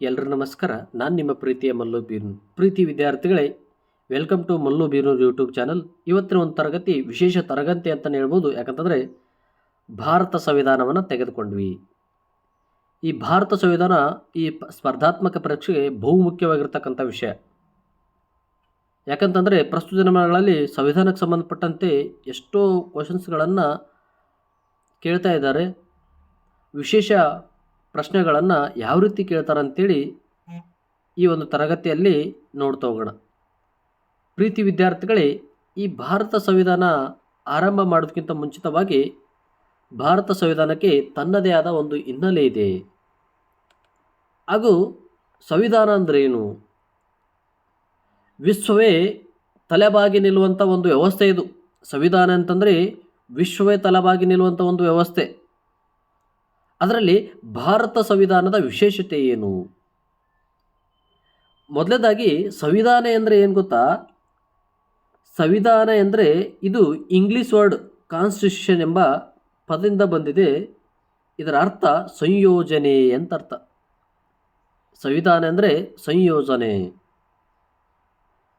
ಎಲ್ರಿಗೂ ನಮಸ್ಕಾರ. ನಾನು ನಿಮ್ಮ ಪ್ರೀತಿಯ ಮಲ್ಲು ಬೀರ್ನೂರು. ಪ್ರೀತಿ ವಿದ್ಯಾರ್ಥಿಗಳೇ, welcome to Mallu Beernur YouTube channel. ಇವತ್ತಿನ ಒಂದು ತರಗತಿ ವಿಶೇಷ ತರಗತಿ ಅಂತಲೇ ಹೇಳ್ಬೋದು. ಯಾಕಂತಂದರೆ ಭಾರತ ಸಂವಿಧಾನವನ್ನು ತೆಗೆದುಕೊಂಡ್ವಿ. ಈ ಭಾರತ ಸಂವಿಧಾನ ಈ ಸ್ಪರ್ಧಾತ್ಮಕ ಪರೀಕ್ಷೆಗೆ ಬಹುಮುಖ್ಯವಾಗಿರ್ತಕ್ಕಂಥ ವಿಷಯ. ಯಾಕಂತಂದರೆ ಪ್ರಸ್ತುತ ದಿನಮಾನಗಳಲ್ಲಿ ಸಂವಿಧಾನಕ್ಕೆ ಸಂಬಂಧಪಟ್ಟಂತೆ ಎಷ್ಟೋ ಕ್ವಶನ್ಸ್ಗಳನ್ನು ಕೇಳ್ತಾ ಇದ್ದಾರೆ. ವಿಶೇಷ ಪ್ರಶ್ನೆಗಳನ್ನು ಯಾವ ರೀತಿ ಕೇಳ್ತಾರೆ ಅಂತೇಳಿ ಈ ಒಂದು ತರಗತಿಯಲ್ಲಿ ನೋಡ್ತಾ ಹೋಗೋಣ. ಪ್ರೀತಿ ವಿದ್ಯಾರ್ಥಿಗಳೇ, ಈ ಭಾರತ ಸಂವಿಧಾನ ಆರಂಭ ಮಾಡೋದಕ್ಕಿಂತ ಮುಂಚಿತವಾಗಿ ಭಾರತ ಸಂವಿಧಾನಕ್ಕೆ ತನ್ನದೇ ಆದ ಒಂದು ಹಿನ್ನೆಲೆ ಇದೆ. ಹಾಗೂ ಸಂವಿಧಾನ ಅಂದರೆ ಏನು? ವಿಶ್ವವೇ ತಲೆಬಾಗಿ ನಿಲ್ಲುವಂಥ ಒಂದು ವ್ಯವಸ್ಥೆ ಇದು. ಸಂವಿಧಾನ ಅಂತಂದರೆ ವಿಶ್ವವೇ ತಲೆಬಾಗಿ ನಿಲ್ಲುವಂಥ ಒಂದು ವ್ಯವಸ್ಥೆ. ಅದರಲ್ಲಿ ಭಾರತ ಸಂವಿಧಾನದ ವಿಶೇಷತೆ ಏನು? ಮೊದಲನೇದಾಗಿ ಸಂವಿಧಾನ ಅಂದರೆ ಏನು ಗೊತ್ತಾ? ಸಂವಿಧಾನ ಎಂದರೆ ಇದು ಇಂಗ್ಲೀಷ್ ವರ್ಡ್ ಕಾನ್ಸ್ಟಿಟ್ಯೂಷನ್ ಎಂಬ ಪದದಿಂದ ಬಂದಿದೆ. ಇದರ ಅರ್ಥ ಸಂಯೋಜನೆ ಅಂತ ಅರ್ಥ. ಸಂವಿಧಾನ ಅಂದರೆ ಸಂಯೋಜನೆ.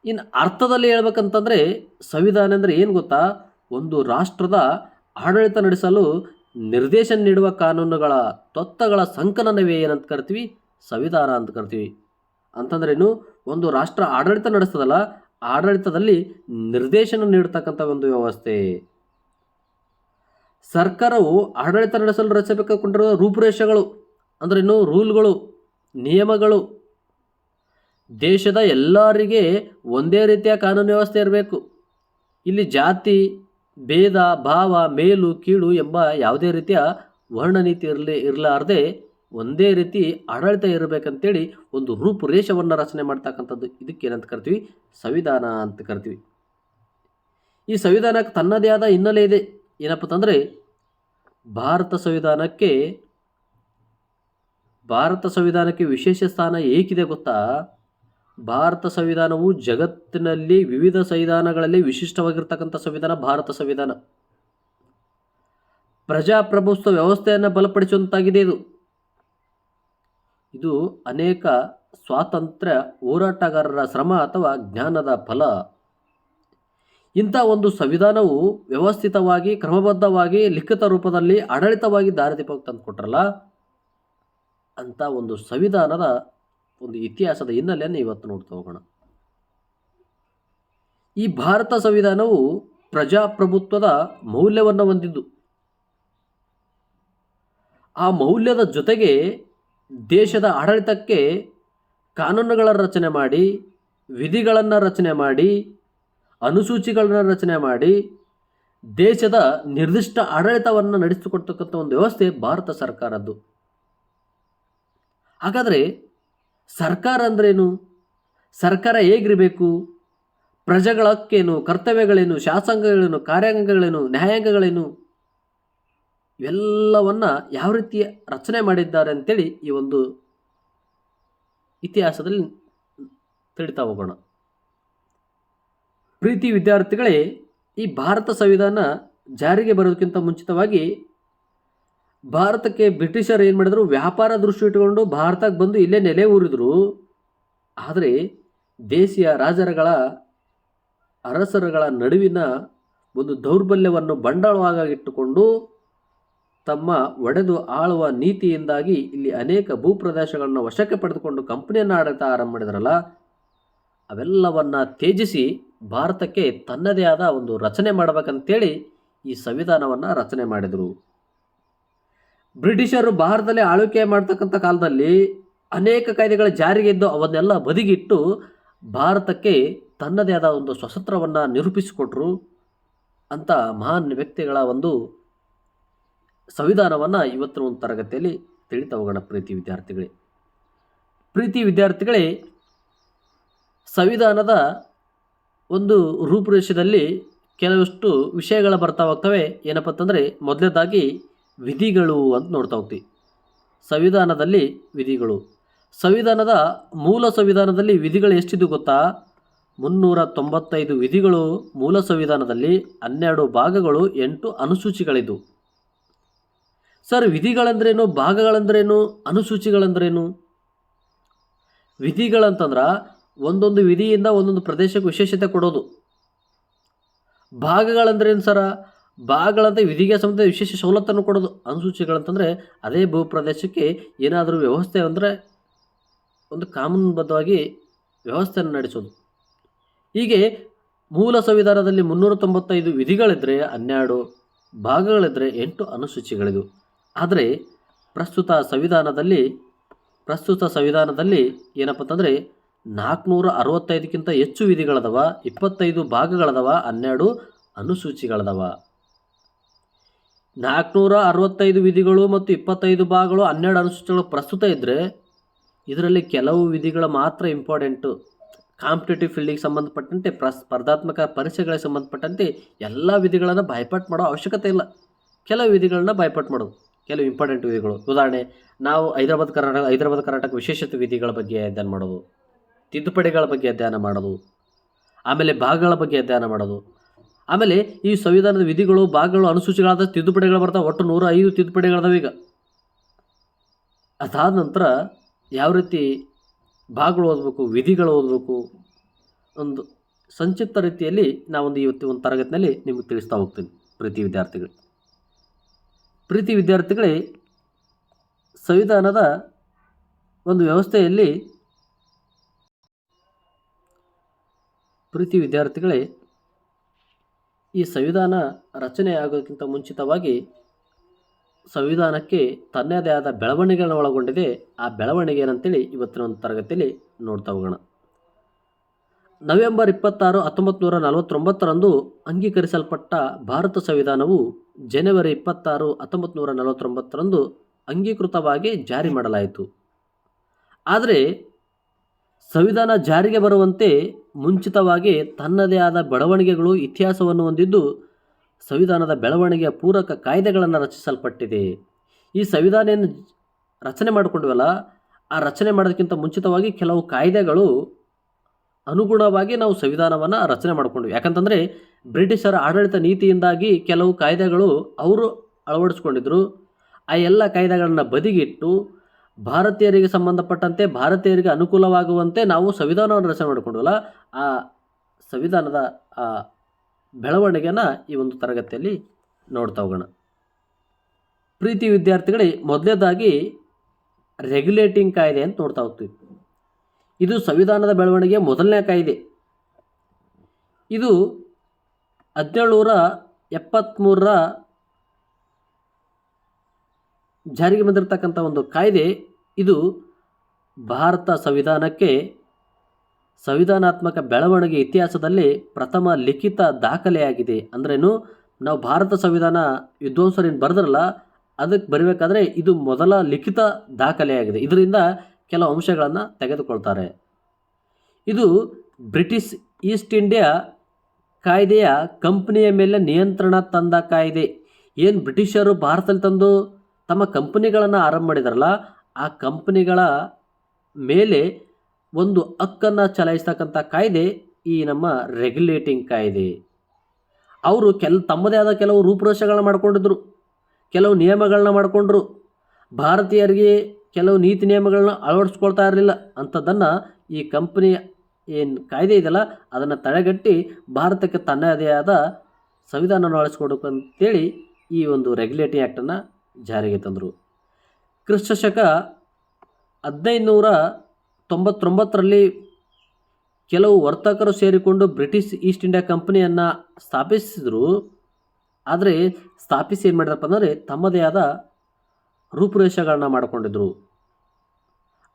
ಇನ್ನು ಅರ್ಥದಲ್ಲಿ ಹೇಳ್ಬೇಕಂತಂದರೆ ಸಂವಿಧಾನ ಅಂದರೆ ಏನು ಗೊತ್ತಾ? ಒಂದು ರಾಷ್ಟ್ರದ ಆಡಳಿತ ನಡೆಸಲು ನಿರ್ದೇಶನ ನೀಡುವ ಕಾನೂನುಗಳ ತತ್ವಗಳ ಸಂಕಲನವೇ ಏನಂತ ಕರಿತೀವಿ? ಸಂವಿಧಾನ ಅಂತ ಕರಿತೀವಿ. ಅಂತಂದ್ರೇನು? ಒಂದು ರಾಷ್ಟ್ರ ಆಡಳಿತ ನಡೆಸ್ತದಲ್ಲ, ಆಡಳಿತದಲ್ಲಿ ನಿರ್ದೇಶನ ನೀಡತಕ್ಕಂಥ ಒಂದು ವ್ಯವಸ್ಥೆ. ಸರ್ಕಾರವು ಆಡಳಿತ ನಡೆಸಲು ರಚಿಸಬೇಕಾಗಿರುವ ರೂಪುರೇಷೆಗಳು ಅಂದ್ರೇನು? ರೂಲ್ಗಳು, ನಿಯಮಗಳು. ದೇಶದ ಎಲ್ಲರಿಗೆ ಒಂದೇ ರೀತಿಯ ಕಾನೂನು ವ್ಯವಸ್ಥೆ ಇರಬೇಕು. ಇಲ್ಲಿ ಜಾತಿ ಭೇದ ಭಾವ, ಮೇಲು ಕೀಳು ಎಂಬ ಯಾವುದೇ ರೀತಿಯ ವರ್ಣನೀತಿ ಇರಲಾರ್ದೆ ಒಂದೇ ರೀತಿ ಆಡಳಿತ ಇರಬೇಕಂತೇಳಿ ಒಂದು ರೂಪುರೇಷವನ್ನು ರಚನೆ ಮಾಡ್ತಕ್ಕಂಥದ್ದು ಇದಕ್ಕೆ ಏನಂತ ಕರಿತೀವಿ? ಸಂವಿಧಾನ ಅಂತ ಕರಿತೀವಿ. ಈ ಸಂವಿಧಾನಕ್ಕೆ ತನ್ನದೇ ಆದ ಹಿನ್ನೆಲೆ ಇದೆ. ಏನಪ್ಪ ಅಂತಂದರೆ ಭಾರತ ಸಂವಿಧಾನಕ್ಕೆ ವಿಶೇಷ ಸ್ಥಾನ ಏಕಿದೆ ಗೊತ್ತಾ? ಭಾರತ ಸಂವಿಧಾನವು ಜಗತ್ತಿನಲ್ಲಿ ವಿವಿಧ ಸಂವಿಧಾನಗಳಲ್ಲಿ ವಿಶಿಷ್ಟವಾಗಿರ್ತಕ್ಕಂಥ ಸಂವಿಧಾನ ಭಾರತ ಸಂವಿಧಾನ. ಪ್ರಜಾಪ್ರಭುತ್ವ ವ್ಯವಸ್ಥೆಯನ್ನು ಬಲಪಡಿಸುವಂತಾಗಿದೆ. ಇದು ಅನೇಕ ಸ್ವಾತಂತ್ರ್ಯ ಹೋರಾಟಗಾರರ ಶ್ರಮ ಅಥವಾ ಜ್ಞಾನದ ಫಲ. ಇಂಥ ಒಂದು ಸಂವಿಧಾನವು ವ್ಯವಸ್ಥಿತವಾಗಿ, ಕ್ರಮಬದ್ಧವಾಗಿ, ಲಿಖಿತ ರೂಪದಲ್ಲಿ ಆಡಳಿತವಾಗಿ ದಾರಿದೀಪಕ್ಕೆ ತಂದು ಕೊಟ್ರಲ್ಲ, ಅಂಥ ಒಂದು ಸಂವಿಧಾನದ ಒಂದು ಇತಿಹಾಸದ ಹಿನ್ನೆಲೆಯನ್ನು ಇವತ್ತು ನೋಡ್ತಾ ಹೋಗೋಣ. ಈ ಭಾರತ ಸಂವಿಧಾನವು ಪ್ರಜಾಪ್ರಭುತ್ವದ ಮೌಲ್ಯವನ್ನು ಹೊಂದಿದ್ದು, ಆ ಮೌಲ್ಯದ ಜೊತೆಗೆ ದೇಶದ ಆಡಳಿತಕ್ಕೆ ಕಾನೂನುಗಳ ರಚನೆ ಮಾಡಿ, ವಿಧಿಗಳನ್ನು ರಚನೆ ಮಾಡಿ, ಅನುಸೂಚಿಗಳನ್ನು ರಚನೆ ಮಾಡಿ ದೇಶದ ನಿರ್ದಿಷ್ಟ ಆಡಳಿತವನ್ನು ನಡೆಸಿಕೊಡ್ತಕ್ಕಂಥ ಒಂದು ವ್ಯವಸ್ಥೆ ಭಾರತ ಸರ್ಕಾರದ್ದು. ಹಾಗಾದರೆ ಸರ್ಕಾರ ಅಂದ್ರೇನು? ಸರ್ಕಾರ ಹೇಗಿರಬೇಕು? ಪ್ರಜೆಗಳ ಹಕ್ಕೇನು, ಕರ್ತವ್ಯಗಳೇನು, ಶಾಸನಗಳೇನು, ಕಾರ್ಯಾಂಗಗಳೇನು, ನ್ಯಾಯಾಂಗಗಳೇನು, ಇವೆಲ್ಲವನ್ನು ಯಾವ ರೀತಿ ರಚನೆ ಮಾಡಿದ್ದಾರೆ ಅಂತೇಳಿ ಈ ಒಂದು ಇತಿಹಾಸದಲ್ಲಿ ತಿಳಿತಾ ಹೋಗೋಣ. ಪ್ರೀತಿ ವಿದ್ಯಾರ್ಥಿಗಳೇ, ಈ ಭಾರತ ಸಂವಿಧಾನ ಜಾರಿಗೆ ಬರೋದಕ್ಕಿಂತ ಮುಂಚಿತವಾಗಿ ಭಾರತಕ್ಕೆ ಬ್ರಿಟಿಷರು ಏನು ಮಾಡಿದ್ರು? ವ್ಯಾಪಾರ ದೃಷ್ಟಿ ಇಟ್ಟುಕೊಂಡು ಭಾರತಕ್ಕೆ ಬಂದು ಇಲ್ಲೇ ನೆಲೆ ಊರಿದ್ರು. ಆದರೆ ದೇಶೀಯ ಅರಸರುಗಳ ನಡುವಿನ ಒಂದು ದೌರ್ಬಲ್ಯವನ್ನು ಬಂಡವಾಳವಾಗಿಟ್ಟುಕೊಂಡು ತಮ್ಮ ಒಡೆದು ಆಳುವ ನೀತಿಯಿಂದಾಗಿ ಇಲ್ಲಿ ಅನೇಕ ಭೂಪ್ರದೇಶಗಳನ್ನು ವಶಕ್ಕೆ ಪಡೆದುಕೊಂಡು ಕಂಪನಿಯನ್ನು ಆಡಳಿತ ಆರಂಭ ಮಾಡಿದ್ರಲ್ಲ, ಅವೆಲ್ಲವನ್ನು ತ್ಯಜಿಸಿ ಭಾರತಕ್ಕೆ ತನ್ನದೇ ಆದ ಒಂದು ರಚನೆ ಮಾಡಬೇಕಂತೇಳಿ ಈ ಸಂವಿಧಾನವನ್ನು ರಚನೆ ಮಾಡಿದರು. ಬ್ರಿಟಿಷರು ಭಾರತದಲ್ಲಿ ಆಳ್ವಿಕೆ ಮಾಡ್ತಕ್ಕಂಥ ಕಾಲದಲ್ಲಿ ಅನೇಕ ಕಾಯ್ದೆಗಳ ಜಾರಿಗೆ ಇದ್ದು ಅವನ್ನೆಲ್ಲ ಬದಿಗಿಟ್ಟು ಭಾರತಕ್ಕೆ ತನ್ನದೇ ಆದ ಒಂದು ಸ್ವತಂತ್ರವನ್ನು ನಿರೂಪಿಸಿಕೊಟ್ರು. ಅಂಥ ಮಹಾನ್ ವ್ಯಕ್ತಿಗಳ ಒಂದು ಸಂವಿಧಾನವನ್ನು ಇವತ್ತಿನ ಒಂದು ತರಗತಿಯಲ್ಲಿ ತಿಳಿತಾ ಹೋಗೋಣ. ಪ್ರೀತಿ ವಿದ್ಯಾರ್ಥಿಗಳೇ, ಸಂವಿಧಾನದ ಒಂದು ರೂಪುರೇಷೆಯಲ್ಲಿ ಕೆಲವಷ್ಟು ವಿಷಯಗಳು ಬರ್ತಾ ಹೋಗ್ತವೆ. ಏನಪ್ಪ ಅಂತಂದರೆ ಮೊದಲನೇದಾಗಿ ವಿಧಿಗಳು ಅಂತ ನೋಡ್ತಾ ಹೋಗ್ತೀವಿ. ಸಂವಿಧಾನದಲ್ಲಿ ವಿಧಿಗಳು. ಸಂವಿಧಾನದ ಮೂಲ ಸಂವಿಧಾನದಲ್ಲಿ ವಿಧಿಗಳು ಎಷ್ಟಿದ್ದು ಗೊತ್ತಾ? 395 ವಿಧಿಗಳು ಮೂಲ ಸಂವಿಧಾನದಲ್ಲಿ, 12 ಭಾಗಗಳು, 8 ಅನುಸೂಚಿಗಳಿದ್ದು. ಸರ್, ವಿಧಿಗಳಂದ್ರೇನು, ಭಾಗಗಳಂದ್ರೇನು, ಅನುಸೂಚಿಗಳಂದ್ರೇನು? ವಿಧಿಗಳಂತಂದ್ರೆ ಒಂದೊಂದು ವಿಧಿಯಿಂದ ಒಂದೊಂದು ಪ್ರದೇಶಕ್ಕೆ ವಿಶೇಷತೆ ಕೊಡೋದು. ಭಾಗಗಳಂದ್ರೆ ಏನು ಸರ? ಭಾಗಗಳಂತ ವಿಧಿಗೆ ಸಂಬಂಧ ವಿಶೇಷ ಸವಲತ್ತನ್ನು ಕೊಡೋದು. ಅನುಸೂಚಿಗಳಂತಂದರೆ ಅದೇ ಭೂ ಪ್ರದೇಶಕ್ಕೆ ಏನಾದರೂ ವ್ಯವಸ್ಥೆ ಅಂದರೆ ಒಂದು ಕಾನೂನುಬದ್ಧವಾಗಿ ವ್ಯವಸ್ಥೆಯನ್ನು ನಡೆಸೋದು. ಹೀಗೆ ಮೂಲ ಸಂವಿಧಾನದಲ್ಲಿ 395 ವಿಧಿಗಳಿದ್ದರೆ 12 ಭಾಗಗಳಿದ್ದರೆ 8 ಅನುಸೂಚಿಗಳಿದ್ವು. ಆದರೆ ಪ್ರಸ್ತುತ ಸಂವಿಧಾನದಲ್ಲಿ ಏನಪ್ಪ ಅಂತಂದರೆ 465ಕ್ಕಿಂತ ಹೆಚ್ಚು ವಿಧಿಗಳದವ, 25 ಭಾಗಗಳದವ, 12 ಅನುಸೂಚಿಗಳದವ. 465 ವಿಧಿಗಳು ಮತ್ತು 25 ಭಾಗಗಳು, 12 ಅನುಸೂಚಿಗಳು ಪ್ರಸ್ತುತ ಇದ್ದರೆ ಇದರಲ್ಲಿ ಕೆಲವು ವಿಧಿಗಳು ಮಾತ್ರ ಇಂಪಾರ್ಟೆಂಟು. ಕಾಂಪಿಟೇಟಿವ್ ಫೀಲ್ಡಿಗೆ ಸಂಬಂಧಪಟ್ಟಂತೆ, ಸ್ಪರ್ಧಾತ್ಮಕ ಪರೀಕ್ಷೆಗಳಿಗೆ ಸಂಬಂಧಪಟ್ಟಂತೆ ಎಲ್ಲ ವಿಧಿಗಳನ್ನು ಬಾಯ್ಪಾಟ್ ಮಾಡೋ ಅವಶ್ಯಕತೆ ಇಲ್ಲ. ಕೆಲವು ವಿಧಿಗಳನ್ನ ಬಾಯ್ಪಾಟ್ ಮಾಡೋದು, ಕೆಲವು ಇಂಪಾರ್ಟೆಂಟ್ ವಿಧಿಗಳು. ಉದಾಹರಣೆ, ನಾವು ಹೈದರಾಬಾದ್ ಕರ್ನಾಟಕ ವಿಶೇಷತೆ ವಿಧಿಗಳ ಬಗ್ಗೆ ಅಧ್ಯಯನ ಮಾಡೋದು, ತಿದ್ದುಪಡಿಗಳ ಬಗ್ಗೆ ಅಧ್ಯಯನ ಮಾಡೋದು, ಆಮೇಲೆ ಭಾಗಗಳ ಬಗ್ಗೆ ಅಧ್ಯಯನ ಮಾಡೋದು. ಆಮೇಲೆ ಈ ಸಂವಿಧಾನದ ವಿಧಿಗಳು, ಭಾಗಗಳು, ಅನುಸೂಚಿಗಳಾದ ತಿದ್ದುಪಡಿಗಳು ಬರ್ತಾವೆ. ಒಟ್ಟು 105 ತಿದ್ದುಪಡಿಗಳದಾವ ಈಗ. ಅದಾದ ನಂತರ ಯಾವ ರೀತಿ ಭಾಗಗಳು ಓದಬೇಕು, ವಿಧಿಗಳು ಓದಬೇಕು, ಒಂದು ಸಂಕ್ಷಿಪ್ತ ರೀತಿಯಲ್ಲಿ ಇವತ್ತು ಒಂದು ತರಗತಿಯಲ್ಲಿ ನಿಮಗೆ ತಿಳಿಸ್ತಾ ಹೋಗ್ತೀನಿ. ಪ್ರೀತಿ ವಿದ್ಯಾರ್ಥಿಗಳೇ, ಸಂವಿಧಾನದ ಒಂದು ವ್ಯವಸ್ಥೆಯಲ್ಲಿ ಈ ಸಂವಿಧಾನ ರಚನೆ ಆಗೋದಕ್ಕಿಂತ ಮುಂಚಿತವಾಗಿ ಸಂವಿಧಾನಕ್ಕೆ ತನ್ನದೇ ಆದ ಬೆಳವಣಿಗೆಗಳನ್ನು ಒಳಗೊಂಡಿದೆ. ಆ ಬೆಳವಣಿಗೆ ಏನಂತೇಳಿ ಇವತ್ತಿನ ಒಂದು ತರಗತಿಯಲ್ಲಿ ನೋಡ್ತಾ ಹೋಗೋಣ. ನವೆಂಬರ್ 26, 1949ರಂದು ಅಂಗೀಕರಿಸಲ್ಪಟ್ಟ ಭಾರತ ಸಂವಿಧಾನವು ಜನವರಿ 26, 1949ರಂದು ಅಂಗೀಕೃತವಾಗಿ ಜಾರಿ ಮಾಡಲಾಯಿತು. ಆದರೆ ಸಂವಿಧಾನ ಜಾರಿಗೆ ಬರುವಂತೆ ಮುಂಚಿತವಾಗಿ ತನ್ನದೇ ಆದ ಬೆಳವಣಿಗೆಗಳು, ಇತಿಹಾಸವನ್ನು ಹೊಂದಿದ್ದು ಸಂವಿಧಾನದ ಬೆಳವಣಿಗೆಯ ಪೂರಕ ಕಾಯ್ದೆಗಳನ್ನು ರಚಿಸಲ್ಪಟ್ಟಿದೆ. ಈ ಸಂವಿಧಾನ ರಚನೆ ಮಾಡಿಕೊಂಡ್ವಲ್ಲ, ಆ ರಚನೆ ಮಾಡೋದಕ್ಕಿಂತ ಮುಂಚಿತವಾಗಿ ಕೆಲವು ಕಾಯ್ದೆಗಳು ಅನುಗುಣವಾಗಿ ನಾವು ಸಂವಿಧಾನವನ್ನು ರಚನೆ ಮಾಡಿಕೊಂಡ್ವಿ. ಯಾಕಂತಂದರೆ ಬ್ರಿಟಿಷರ ಆಡಳಿತ ನೀತಿಯಿಂದಾಗಿ ಕೆಲವು ಕಾಯ್ದೆಗಳು ಅವರು ಅಳವಡಿಸ್ಕೊಂಡಿದ್ರು. ಆ ಎಲ್ಲ ಕಾಯ್ದೆಗಳನ್ನು ಬದಿಗಿಟ್ಟು ಭಾರತೀಯರಿಗೆ ಸಂಬಂಧಪಟ್ಟಂತೆ, ಭಾರತೀಯರಿಗೆ ಅನುಕೂಲವಾಗುವಂತೆ ನಾವು ಸಂವಿಧಾನವನ್ನು ರಚನೆ ಮಾಡಿಕೊಂಡ್ವಲ್ಲ, ಆ ಸಂವಿಧಾನದ ಆ ಬೆಳವಣಿಗೆನ ಈ ಒಂದು ತರಗತಿಯಲ್ಲಿ ನೋಡ್ತಾ ಹೋಗೋಣ. ಪ್ರೀತಿ ವಿದ್ಯಾರ್ಥಿಗಳೇ, ಮೊದಲನೇದಾಗಿ ರೆಗ್ಯುಲೇಟಿಂಗ್ ಕಾಯ್ದೆ ಅಂತ ನೋಡ್ತಾ ಹೋಗ್ತೀವಿ. ಇದು ಸಂವಿಧಾನದ ಬೆಳವಣಿಗೆಯ ಮೊದಲನೇ ಕಾಯ್ದೆ. ಇದು 1773ರ ಜಾರಿಗೆ ಬಂದಿರತಕ್ಕಂಥ ಒಂದು ಕಾಯ್ದೆ. ಇದು ಭಾರತ ಸಂವಿಧಾನಕ್ಕೆ ಸಂವಿಧಾನಾತ್ಮಕ ಬೆಳವಣಿಗೆ ಇತಿಹಾಸದಲ್ಲಿ ಪ್ರಥಮ ಲಿಖಿತ ದಾಖಲೆಯಾಗಿದೆ. ಅಂದ್ರೇನು, ನಾವು ಭಾರತ ಸಂವಿಧಾನ ವಿದ್ವಾಂಸರೇನು ಬರೆದ್ರಲ್ಲ, ಅದಕ್ಕೆ ಬರಬೇಕಾದ್ರೆ ಇದು ಮೊದಲ ಲಿಖಿತ ದಾಖಲೆಯಾಗಿದೆ. ಇದರಿಂದ ಕೆಲವು ಅಂಶಗಳನ್ನು ತೆಗೆದುಕೊಳ್ತಾರೆ. ಇದು ಬ್ರಿಟಿಷ್ ಈಸ್ಟ್ ಇಂಡಿಯಾ ಕಾಯ್ದೆಯ ಕಂಪನಿಯ ಮೇಲೆ ನಿಯಂತ್ರಣ ತಂದ ಕಾಯ್ದೆ. ಏನು ಬ್ರಿಟಿಷರು ಭಾರತದಲ್ಲಿ ತಂದು ತಮ್ಮ ಕಂಪನಿಗಳನ್ನು ಆರಂಭ ಮಾಡಿದಾರಲ್ಲ, ಆ ಕಂಪನಿಗಳ ಮೇಲೆ ಒಂದು ಹಕ್ಕನ್ನು ಚಲಾಯಿಸ್ತಕ್ಕಂಥ ಕಾಯ್ದೆ ಈ ನಮ್ಮ ರೆಗ್ಯುಲೇಟಿಂಗ್ ಕಾಯ್ದೆ. ಅವರು ತಮ್ಮದೇ ಆದ ಕೆಲವು ರೂಪುರೇಷೆಗಳನ್ನ ಮಾಡಿಕೊಂಡಿದ್ರು, ಕೆಲವು ನಿಯಮಗಳನ್ನ ಮಾಡಿಕೊಂಡ್ರು. ಭಾರತೀಯರಿಗೆ ಕೆಲವು ನೀತಿ ನಿಯಮಗಳನ್ನ ಅಳವಡಿಸ್ಕೊಳ್ತಾ ಇರಲಿಲ್ಲ. ಅಂಥದ್ದನ್ನು ಈ ಕಂಪನಿ ಏನು ಕಾಯ್ದೆ ಇದೆಯಲ್ಲ, ಅದನ್ನು ತಡೆಗಟ್ಟಿ ಭಾರತಕ್ಕೆ ತನ್ನದೇ ಆದ ಸಂವಿಧಾನವನ್ನು ಅಳವಡಿಸ್ಕೊಡ್ಬೇಕು ಅಂತೇಳಿ ಈ ಒಂದು ರೆಗ್ಯುಲೇಟಿಂಗ್ ಆ್ಯಕ್ಟನ್ನು ಜಾರಿಗೆ ತಂದರು. ಕ್ರಿಸ್ತಶಕ 1599ರಲ್ಲಿ ಕೆಲವು ವರ್ತಕರು ಸೇರಿಕೊಂಡು ಬ್ರಿಟಿಷ್ ಈಸ್ಟ್ ಇಂಡಿಯಾ ಕಂಪನಿಯನ್ನು ಸ್ಥಾಪಿಸಿದರು. ಆದರೆ ಸ್ಥಾಪಿಸಿ ಏನು ಮಾಡಿದ್ರಪ್ಪ ಅಂದರೆ ತಮ್ಮದೇ ಆದ ರೂಪುರೇಷೆಗಳನ್ನ ಮಾಡಿಕೊಂಡಿದ್ರು.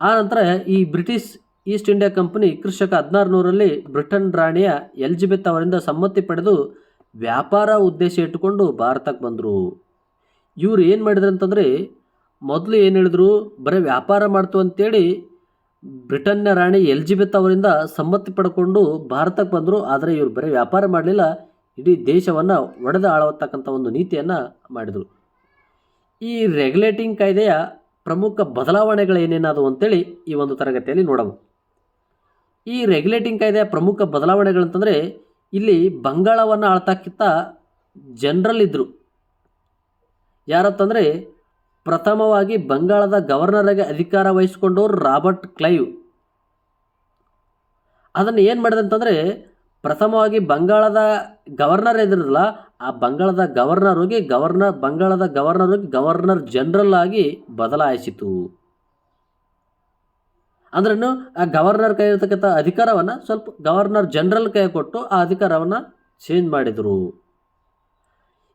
ಆ ನಂತರ ಈ ಬ್ರಿಟಿಷ್ ಈಸ್ಟ್ ಇಂಡಿಯಾ ಕಂಪನಿ ಕ್ರಿಸ್ತಶಕ 1600ರಲ್ಲಿ ಬ್ರಿಟನ್ ರಾಣಿಯ ಎಲಿಜಬೆತ್ ಅವರಿಂದ ಸಮ್ಮತಿ ಪಡೆದು ವ್ಯಾಪಾರ ಉದ್ದೇಶ ಇಟ್ಟುಕೊಂಡು ಭಾರತಕ್ಕೆ ಬಂದರು. ಇವರು ಏನು ಮಾಡಿದ್ರು ಅಂತಂದರೆ, ಮೊದಲು ಏನು ಹೇಳಿದ್ರು, ಬರೀ ವ್ಯಾಪಾರ ಮಾಡ್ತು ಅಂತೇಳಿ ಬ್ರಿಟನ್ನ ರಾಣಿ ಎಲಿಜಬೆತ್ ಅವರಿಂದ ಸಮ್ಮತಿ ಪಡ್ಕೊಂಡು ಭಾರತಕ್ಕೆ ಬಂದರು. ಆದರೆ ಇವರು ಬರೀ ವ್ಯಾಪಾರ ಮಾಡಲಿಲ್ಲ, ಇಡೀ ದೇಶವನ್ನು ಒಡೆದು ಆಳತಕ್ಕಂಥ ಒಂದು ನೀತಿಯನ್ನು ಮಾಡಿದರು. ಈ ರೆಗ್ಯುಲೇಟಿಂಗ್ ಕಾಯ್ದೆಯ ಪ್ರಮುಖ ಬದಲಾವಣೆಗಳು ಏನೇನಾದವು ಅಂತೇಳಿ ಈ ಒಂದು ತರಗತಿಯಲ್ಲಿ ನೋಡೋಣ. ಈ ರೆಗ್ಯುಲೇಟಿಂಗ್ ಕಾಯ್ದೆಯ ಪ್ರಮುಖ ಬದಲಾವಣೆಗಳಂತಂದರೆ, ಇಲ್ಲಿ ಬಂಗಾಳವನ್ನು ಆಳ್ತಕ್ಕಿಂತ ಜನರಲ್ ಇದ್ದರು. ಯಾರತ್ತಂದರೆ, ಪ್ರಥಮವಾಗಿ ಬಂಗಾಳದ ಗವರ್ನರಾಗಿ ಅಧಿಕಾರ ವಹಿಸಿಕೊಂಡವರು ರಾಬರ್ಟ್ ಕ್ಲೈವ್. ಅದನ್ನು ಏನು ಮಾಡಿದೆ ಅಂತಂದರೆ, ಪ್ರಥಮವಾಗಿ ಬಂಗಾಳದ ಗವರ್ನರ್ ಇದ್ರಲ್ಲ, ಆ ಬಂಗಾಳದ ಗವರ್ನರ್ ಜನರಲ್ ಆಗಿ ಬದಲಾಯಿಸಿತು. ಅಂದ್ರೂ ಆ ಗವರ್ನರ್ ಕೈ ಇರತಕ್ಕಂಥ ಅಧಿಕಾರವನ್ನು ಸ್ವಲ್ಪ ಗವರ್ನರ್ ಜನರಲ್ ಕೈ ಕೊಟ್ಟು ಆ ಅಧಿಕಾರವನ್ನು ಚೇಂಜ್ ಮಾಡಿದರು.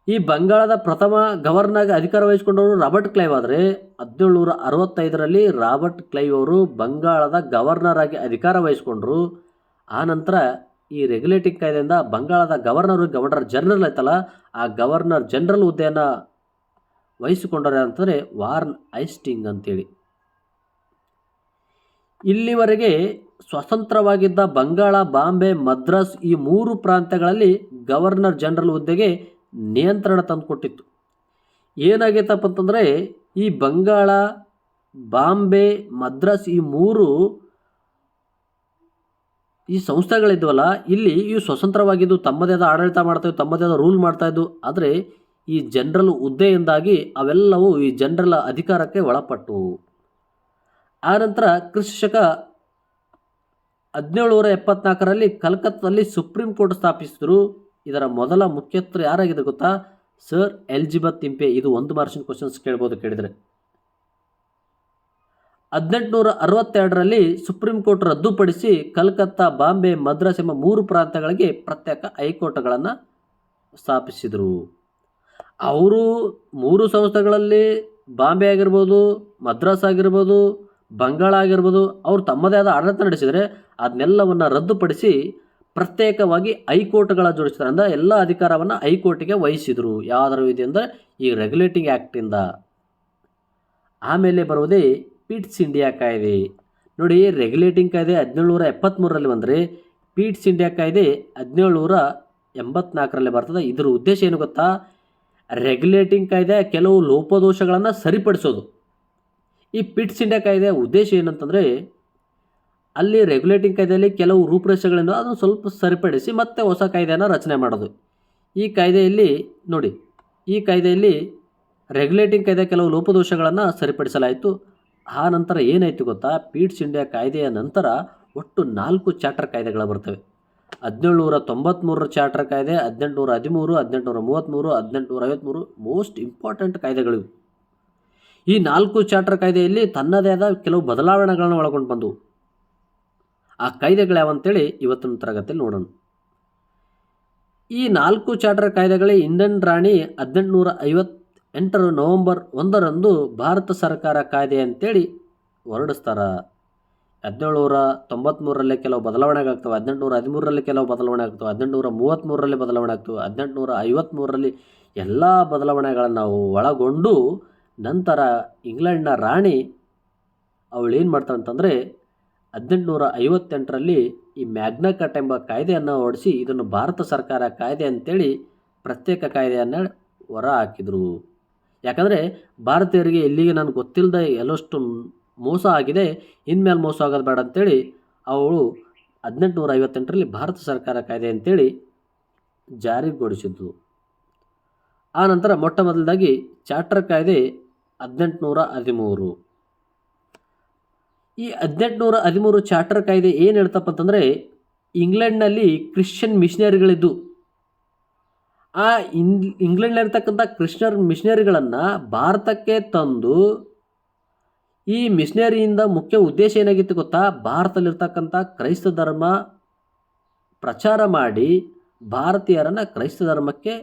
ಈ ಬಂಗಾಳದ ಪ್ರಥಮ ಗವರ್ನರ್ಗೆ ಅಧಿಕಾರ ವಹಿಸಿಕೊಂಡವರು ರಾಬರ್ಟ್ ಕ್ಲೈವ್. ಆದರೆ 1765ರಲ್ಲಿ ರಾಬರ್ಟ್ ಕ್ಲೈವ್ ಅವರು ಬಂಗಾಳದ ಗವರ್ನರ್ ಆಗಿ ಅಧಿಕಾರ ವಹಿಸಿಕೊಂಡ್ರು. ಆ ನಂತರ ಈ ರೆಗ್ಯುಲೇಟಿಂಗ್ ಕಾಯ್ದೆಯಿಂದ ಬಂಗಾಳದ ಗವರ್ನರ್ ಜನರಲ್ ಐತಲ್ಲ, ಆ ಗವರ್ನರ್ ಜನರಲ್ ಹುದ್ದೆಯನ್ನು ವಹಿಸಿಕೊಂಡರು ಅಂತಂದರೆ ವಾರ್ನ್ ಐಸ್ಟಿಂಗ್ ಅಂತೇಳಿ. ಇಲ್ಲಿವರೆಗೆ ಸ್ವತಂತ್ರವಾಗಿದ್ದ ಬಂಗಾಳ, ಬಾಂಬೆ, ಮದ್ರಾಸ್ ಈ 3 ಪ್ರಾಂತ್ಯಗಳಲ್ಲಿ ಗವರ್ನರ್ ಜನರಲ್ ಹುದ್ದೆಗೆ ನಿಯಂತ್ರಣ ತಂದುಕೊಟ್ಟಿತ್ತು. ಏನಾಗೈತಪ್ಪ ಅಂತಂದರೆ, ಈ ಬಂಗಾಳ, ಬಾಂಬೆ, ಮದ್ರಾಸ್ ಈ ಸಂಸ್ಥೆಗಳಿದ್ವಲ್ಲ, ಇಲ್ಲಿ ಇವು ಸ್ವತಂತ್ರವಾಗಿದ್ದು ತಮ್ಮದೇ ಆದ ಆಡಳಿತ ಮಾಡ್ತಾಯಿದ್ವು, ತಮ್ಮದೇ ಆದ ರೂಲ್ ಮಾಡ್ತಾಯಿದ್ವು. ಆದರೆ ಈ ಜನರಲ್ ಹುದ್ದೆಯಿಂದಾಗಿ ಅವೆಲ್ಲವೂ ಈ ಜನರಲ್ ಅಧಿಕಾರಕ್ಕೆ ಒಳಪಟ್ಟವು. ಆನಂತರ ಕ್ರಿಸ್ತಶಕ 1774ರಲ್ಲಿ ಕಲ್ಕತ್ತಾದಲ್ಲಿ ಸುಪ್ರೀಂ ಕೋರ್ಟ್ ಸ್ಥಾಪಿಸಿದರು. ಇದರ ಮೊದಲ ಮುಖ್ಯಸ್ಥರು ಯಾರಾಗಿದೆ ಗೊತ್ತಾ? Sir Elizabeth Impey. ಇದು 1 ಮಾರ್ಕ್ಸಿನ ಕ್ವಶನ್ಸ್ ಕೇಳ್ಬೋದು ಕೇಳಿದರೆ. 1862ರಲ್ಲಿ ಸುಪ್ರೀಂ ಕೋರ್ಟ್ ರದ್ದುಪಡಿಸಿ ಕಲ್ಕತ್ತಾ, ಬಾಂಬೆ, ಮದ್ರಾಸ್ ಎಂಬ 3 ಪ್ರಾಂತ್ಯಗಳಿಗೆ ಪ್ರತ್ಯೇಕ ಹೈಕೋರ್ಟ್ಗಳನ್ನು ಸ್ಥಾಪಿಸಿದರು. ಅವರು 3 ಸಂಸ್ಥೆಗಳಲ್ಲಿ ಬಾಂಬೆ ಆಗಿರ್ಬೋದು, ಮದ್ರಾಸ್ ಆಗಿರ್ಬೋದು, ಬಂಗಾಳ ಆಗಿರ್ಬೋದು, ಅವರು ತಮ್ಮದೇ ಆದ ಆಡಳಿತ ನಡೆಸಿದರೆ ಅದನ್ನೆಲ್ಲವನ್ನು ರದ್ದುಪಡಿಸಿ ಪ್ರತ್ಯೇಕವಾಗಿ ಹೈಕೋರ್ಟ್ಗಳ ಜೋಡಿಸಿದ್ದಾರೆ. ಅಂದರೆ ಎಲ್ಲ ಅಧಿಕಾರವನ್ನು ಹೈಕೋರ್ಟಿಗೆ ವಹಿಸಿದರು. ಯಾವುದರ ವಿಧಿಯಿಂದ? ಈ ರೆಗ್ಯುಲೇಟಿಂಗ್ ಆ್ಯಕ್ಟಿಂದ. ಆಮೇಲೆ ಬರುವುದೇ ಪಿಟ್ಸ್ ಇಂಡಿಯಾ ಕಾಯ್ದೆ. ನೋಡಿ, ರೆಗ್ಯುಲೇಟಿಂಗ್ ಕಾಯ್ದೆ 1773ರಲ್ಲಿ ಬಂದರೆ ಪಿಟ್ಸ್ ಇಂಡಿಯಾ ಕಾಯ್ದೆ 1784ರಲ್ಲಿ ಬರ್ತದೆ. ಇದರ ಉದ್ದೇಶ ಏನು ಗೊತ್ತಾ? ರೆಗ್ಯುಲೇಟಿಂಗ್ ಕಾಯ್ದೆ ಕೆಲವು ಲೋಪದೋಷಗಳನ್ನು ಸರಿಪಡಿಸೋದು. ಈ ಪಿಟ್ಸ್ ಇಂಡಿಯಾ ಕಾಯ್ದೆಯ ಉದ್ದೇಶ ಏನಂತಂದರೆ, ಅಲ್ಲಿ ರೆಗ್ಯುಲೇಟಿಂಗ್ ಕಾಯ್ದೆಯಲ್ಲಿ ಕೆಲವು ರೂಪುರೇಷೆಗಳಿಂದ ಅದನ್ನು ಸ್ವಲ್ಪ ಸರಿಪಡಿಸಿ ಮತ್ತೆ ಹೊಸ ಕಾಯ್ದೆಯನ್ನು ರಚನೆ ಮಾಡೋದು. ಈ ಕಾಯ್ದೆಯಲ್ಲಿ ರೆಗ್ಯುಲೇಟಿಂಗ್ ಕಾಯ್ದೆ ಕೆಲವು ಲೋಪದೋಷಗಳನ್ನು ಸರಿಪಡಿಸಲಾಯಿತು. ಆ ನಂತರ ಏನಾಯಿತು ಗೊತ್ತಾ? ಪಿಟ್ಸ್ ಇಂಡಿಯಾ ಕಾಯ್ದೆಯ ನಂತರ ಒಟ್ಟು 4 ಚಾರ್ಟರ್ ಕಾಯ್ದೆಗಳು ಬರ್ತವೆ. 1793 ಚಾರ್ಟರ್ ಕಾಯ್ದೆ, 1813, 1833, 1853 ಮೋಸ್ಟ್ ಇಂಪಾರ್ಟೆಂಟ್ ಕಾಯ್ದೆಗಳು. ಈ 4 ಚಾರ್ಟರ್ ಕಾಯ್ದೆಯಲ್ಲಿ ತನ್ನದೇ ಆದ ಕೆಲವು ಬದಲಾವಣೆಗಳನ್ನು ಒಳಗೊಂಡು ಬಂದವು. ಆ ಕಾಯ್ದೆಗಳು ಯಾವಂತೇಳಿ ಇವತ್ತಿನ ತರಗತಿಯಲ್ಲಿ ನೋಡೋಣ. ಈ 4 ಚಾರ್ಟರ್ ಕಾಯ್ದೆಗಳೇ ಇಂಡಿಯನ್ ರಾಣಿ 1858 ನವೆಂಬರ್ 1ರಂದು ಭಾರತ ಸರ್ಕಾರ ಕಾಯ್ದೆ ಅಂತೇಳಿ ಹೊರಡಿಸ್ತಾರೆ. 1793ರಲ್ಲಿ ಕೆಲವು ಬದಲಾವಣೆಗಳಾಗ್ತವೆ, 1813ರಲ್ಲಿ ಕೆಲವು ಬದಲಾವಣೆ ಆಗ್ತವೆ, 1833ರಲ್ಲಿ ಬದಲಾವಣೆ ಆಗ್ತವೆ, 1853ರಲ್ಲಿ ಎಲ್ಲ ಬದಲಾವಣೆಗಳನ್ನು ನಾವು ಒಳಗೊಂಡು ನಂತರ ಇಂಗ್ಲೆಂಡ್ನ ರಾಣಿ ಅವಳೇನು ಮಾಡ್ತಾಳೆ ಅಂತಂದರೆ 1858ರಲ್ಲಿ ಈ ಮ್ಯಾಗ್ನಾ ಕಾರ್ಟಾ ಎಂಬ ಕಾಯ್ದೆಯನ್ನು ಹೊರಡಿಸಿ ಇದನ್ನು ಭಾರತ ಸರ್ಕಾರ ಕಾಯ್ದೆ ಅಂತೇಳಿ ಪ್ರತ್ಯೇಕ ಕಾಯ್ದೆಯನ್ನು ಹೊರ ಹಾಕಿದರು. ಯಾಕಂದರೆ ಭಾರತೀಯರಿಗೆ ಇಲ್ಲಿಗೆ ನನಗೆ ಗೊತ್ತಿಲ್ಲದೆ ಎಲ್ಲಷ್ಟು ಮೋಸ ಆಗಿದೆ, ಇನ್ಮೇಲೆ ಮೋಸ ಆಗೋದು ಬೇಡ ಅಂತೇಳಿ ಅವಳು 1858ರಲ್ಲಿ ಭಾರತ ಸರ್ಕಾರ ಕಾಯ್ದೆ ಅಂತೇಳಿ ಜಾರಿಗೊಳಿಸಿದ್ದು. ಆ ನಂತರ ಮೊಟ್ಟ ಮೊದಲದಾಗಿ ಚಾರ್ಟರ್ ಕಾಯ್ದೆ 1813. ಈ 1813 ಚಾರ್ಟರ್ ಕಾಯ್ದೆ ಏನು ಹೇಳ್ತಪ್ಪ ಅಂತಂದರೆ, ಇಂಗ್ಲೆಂಡ್ನಲ್ಲಿ ಕ್ರಿಶ್ಚಿಯನ್ ಮಿಷನರಿಗಳಿದ್ದು ಆ ಇಂಗ್ಲೆಂಡ್ನಲ್ಲಿರ್ತಕ್ಕಂಥ ಕ್ರಿಶ್ಚಿಯನ್ ಮಿಷನರಿಗಳನ್ನು ಭಾರತಕ್ಕೆ ತಂದು ಈ ಮಿಷನರಿಯಿಂದ ಮುಖ್ಯ ಉದ್ದೇಶ ಏನಾಗಿತ್ತು ಗೊತ್ತಾ? ಭಾರತದಲ್ಲಿರ್ತಕ್ಕಂಥ ಕ್ರೈಸ್ತ ಧರ್ಮ ಪ್ರಚಾರ ಮಾಡಿ ಭಾರತೀಯರನ್ನು ಕ್ರೈಸ್ತ ಧರ್ಮಕ್ಕೆ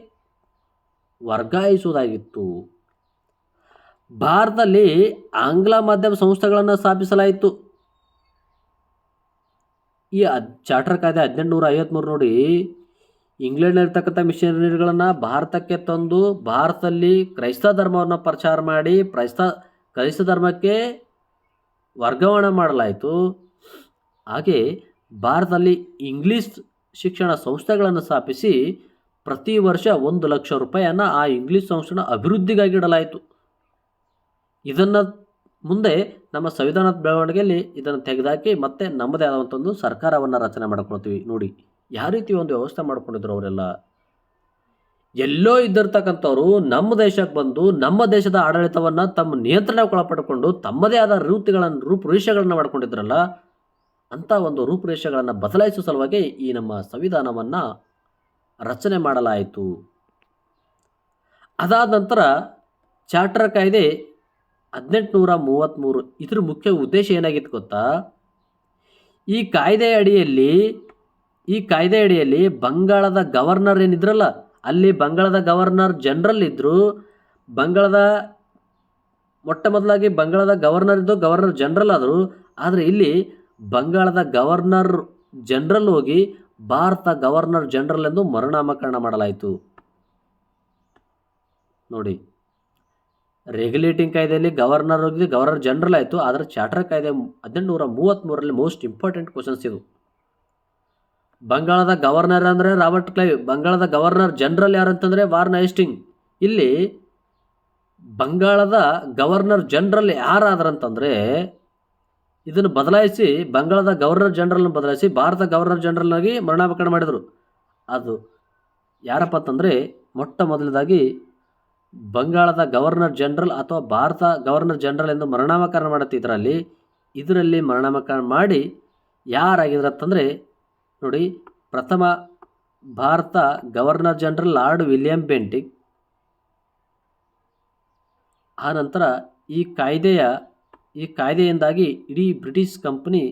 ವರ್ಗಾಯಿಸುವುದಾಗಿತ್ತು. ಭಾರತದಲ್ಲಿ ಆಂಗ್ಲ ಮಾಧ್ಯಮ ಸಂಸ್ಥೆಗಳನ್ನು ಸ್ಥಾಪಿಸಲಾಯಿತು. ಈ ಚಾರ್ಟರ್ ಕಾಯ್ದೆ 1853 ನೋಡಿ, ಇಂಗ್ಲೆಂಡ್ನಲ್ಲಿರ್ತಕ್ಕಂಥ ಮಿಷನರಿಗಳನ್ನು ಭಾರತಕ್ಕೆ ತಂದು ಭಾರತದಲ್ಲಿ ಕ್ರೈಸ್ತ ಧರ್ಮವನ್ನು ಪ್ರಚಾರ ಮಾಡಿ ಕ್ರೈಸ್ತ ಧರ್ಮಕ್ಕೆ ವರ್ಗಾವಣೆ ಮಾಡಲಾಯಿತು. ಹಾಗೆ ಭಾರತದಲ್ಲಿ ಇಂಗ್ಲೀಷ್ ಶಿಕ್ಷಣ ಸಂಸ್ಥೆಗಳನ್ನು ಸ್ಥಾಪಿಸಿ ಪ್ರತಿ ವರ್ಷ 1 ಲಕ್ಷ ರೂಪಾಯಿಯನ್ನು ಆ ಇಂಗ್ಲೀಷ್ ಸಂಸ್ಥೆನ ಅಭಿವೃದ್ಧಿಗಾಗಿ ಇಡಲಾಯಿತು. ಇದನ್ನು ಮುಂದೆ ನಮ್ಮ ಸಂವಿಧಾನದ ಬೆಳವಣಿಗೆಯಲ್ಲಿ ಇದನ್ನು ತೆಗೆದುಹಾಕಿ ಮತ್ತೆ ನಮ್ಮದೇ ಆದಂಥ ಒಂದು ಸರ್ಕಾರವನ್ನು ರಚನೆ ಮಾಡ್ಕೊಳ್ತೀವಿ. ನೋಡಿ ಯಾವ ರೀತಿ ಒಂದು ವ್ಯವಸ್ಥೆ ಮಾಡ್ಕೊಂಡಿದ್ರು ಅವರೆಲ್ಲ. ಎಲ್ಲೋ ಇದ್ದಿರ್ತಕ್ಕಂಥವ್ರು ನಮ್ಮ ದೇಶಕ್ಕೆ ಬಂದು ನಮ್ಮ ದೇಶದ ಆಡಳಿತವನ್ನು ತಮ್ಮ ನಿಯಂತ್ರಣಕ್ಕೆ ಒಳಪಡಿಕೊಂಡು ತಮ್ಮದೇ ಆದ ರೂಪುರೇಷೆಗಳನ್ನು ಮಾಡ್ಕೊಂಡಿದ್ರಲ್ಲ, ಅಂಥ ಒಂದು ರೂಪುರೇಷೆಗಳನ್ನು ಬದಲಾಯಿಸುವ ಸಲುವಾಗಿ ಈ ನಮ್ಮ ಸಂವಿಧಾನವನ್ನು ರಚನೆ ಮಾಡಲಾಯಿತು. ಅದಾದ ನಂತರ ಚಾರ್ಟರ್ ಕಾಯ್ದೆ 1833 ಇದ್ರ ಮುಖ್ಯ ಉದ್ದೇಶ ಏನಾಗಿತ್ತು ಗೊತ್ತಾ? ಈ ಕಾಯ್ದೆ ಅಡಿಯಲ್ಲಿ ಬಂಗಾಳದ ಗವರ್ನರ್ ಏನಿದ್ರಲ್ಲ, ಅಲ್ಲಿ ಬಂಗಾಳದ ಗವರ್ನರ್ ಜನರಲ್ ಇದ್ದರು. ಮೊಟ್ಟ ಮೊದಲಾಗಿ ಬಂಗಾಳದ ಗವರ್ನರ್ ಇದ್ದು ಗವರ್ನರ್ ಜನರಲ್ ಆದರು. ಆದರೆ ಇಲ್ಲಿ ಬಂಗಾಳದ ಗವರ್ನರ್ ಜನರಲ್ ಹೋಗಿ ಭಾರತ ಗವರ್ನರ್ ಜನರಲ್ ಎಂದು ಮರುನಾಮಕರಣ ಮಾಡಲಾಯಿತು. ನೋಡಿ, ರೆಗ್ಯುಲೇಟಿಂಗ್ ಕಾಯ್ದೆಯಲ್ಲಿ ಗವರ್ನರ್ ಹೋಗಿ ಗವರ್ನರ್ ಜನರಲ್ ಆಯಿತು. ಆದರೆ ಚಾರ್ಟರ್ ಕಾಯ್ದೆ 1833ರಲ್ಲಿ ಮೋಸ್ಟ್ ಇಂಪಾರ್ಟೆಂಟ್ ಕ್ವಶನ್ಸ್ ಇದು. ಬಂಗಾಳದ ಗವರ್ನರ್ ಅಂದರೆ ರಾಬರ್ಟ್ ಕ್ಲೈವ್, ಬಂಗಾಳದ ಗವರ್ನರ್ ಜನರಲ್ ಯಾರಂತಂದರೆ ವಾರ್ನ್ ಹೇಸ್ಟಿಂಗ್. ಇಲ್ಲಿ ಬಂಗಾಳದ ಗವರ್ನರ್ ಜನರಲ್ ಯಾರಾದ್ರಂತಂದರೆ ಇದನ್ನು ಬದಲಾಯಿಸಿ ಬಂಗಾಳದ ಗವರ್ನರ್ ಜನರಲ್ನ ಬದಲಾಯಿಸಿ ಭಾರತ ಗವರ್ನರ್ ಜನರಲ್ನಾಗಿ ಮರುನಾಮಕರಣ ಮಾಡಿದರು. ಅದು ಯಾರಪ್ಪ ಅಂತಂದರೆ ಮೊಟ್ಟ ಮೊದಲದಾಗಿ ಬಂಗಾಳದ ಗವರ್ನರ್ ಜನರಲ್ ಅಥವಾ ಭಾರತ ಗವರ್ನರ್ ಜನರಲ್ ಎಂದು ಮರುನಾಮಕರಣ ಮಾಡುತ್ತೆ. ಇದರಲ್ಲಿ ಮರುನಾಮಕರಣ ಮಾಡಿ ಯಾರಾಗಿದ್ರಂತಂದರೆ ನೋಡಿ, ಪ್ರಥಮ Bharat governor general lord William Bentinck. ಆನಂತರ ಈ ಕಾಯ್ದೆಯಿಂದಾಗಿ ಇಡೀ ಬ್ರಿಟಿಷ್ ಕಂಪನಿ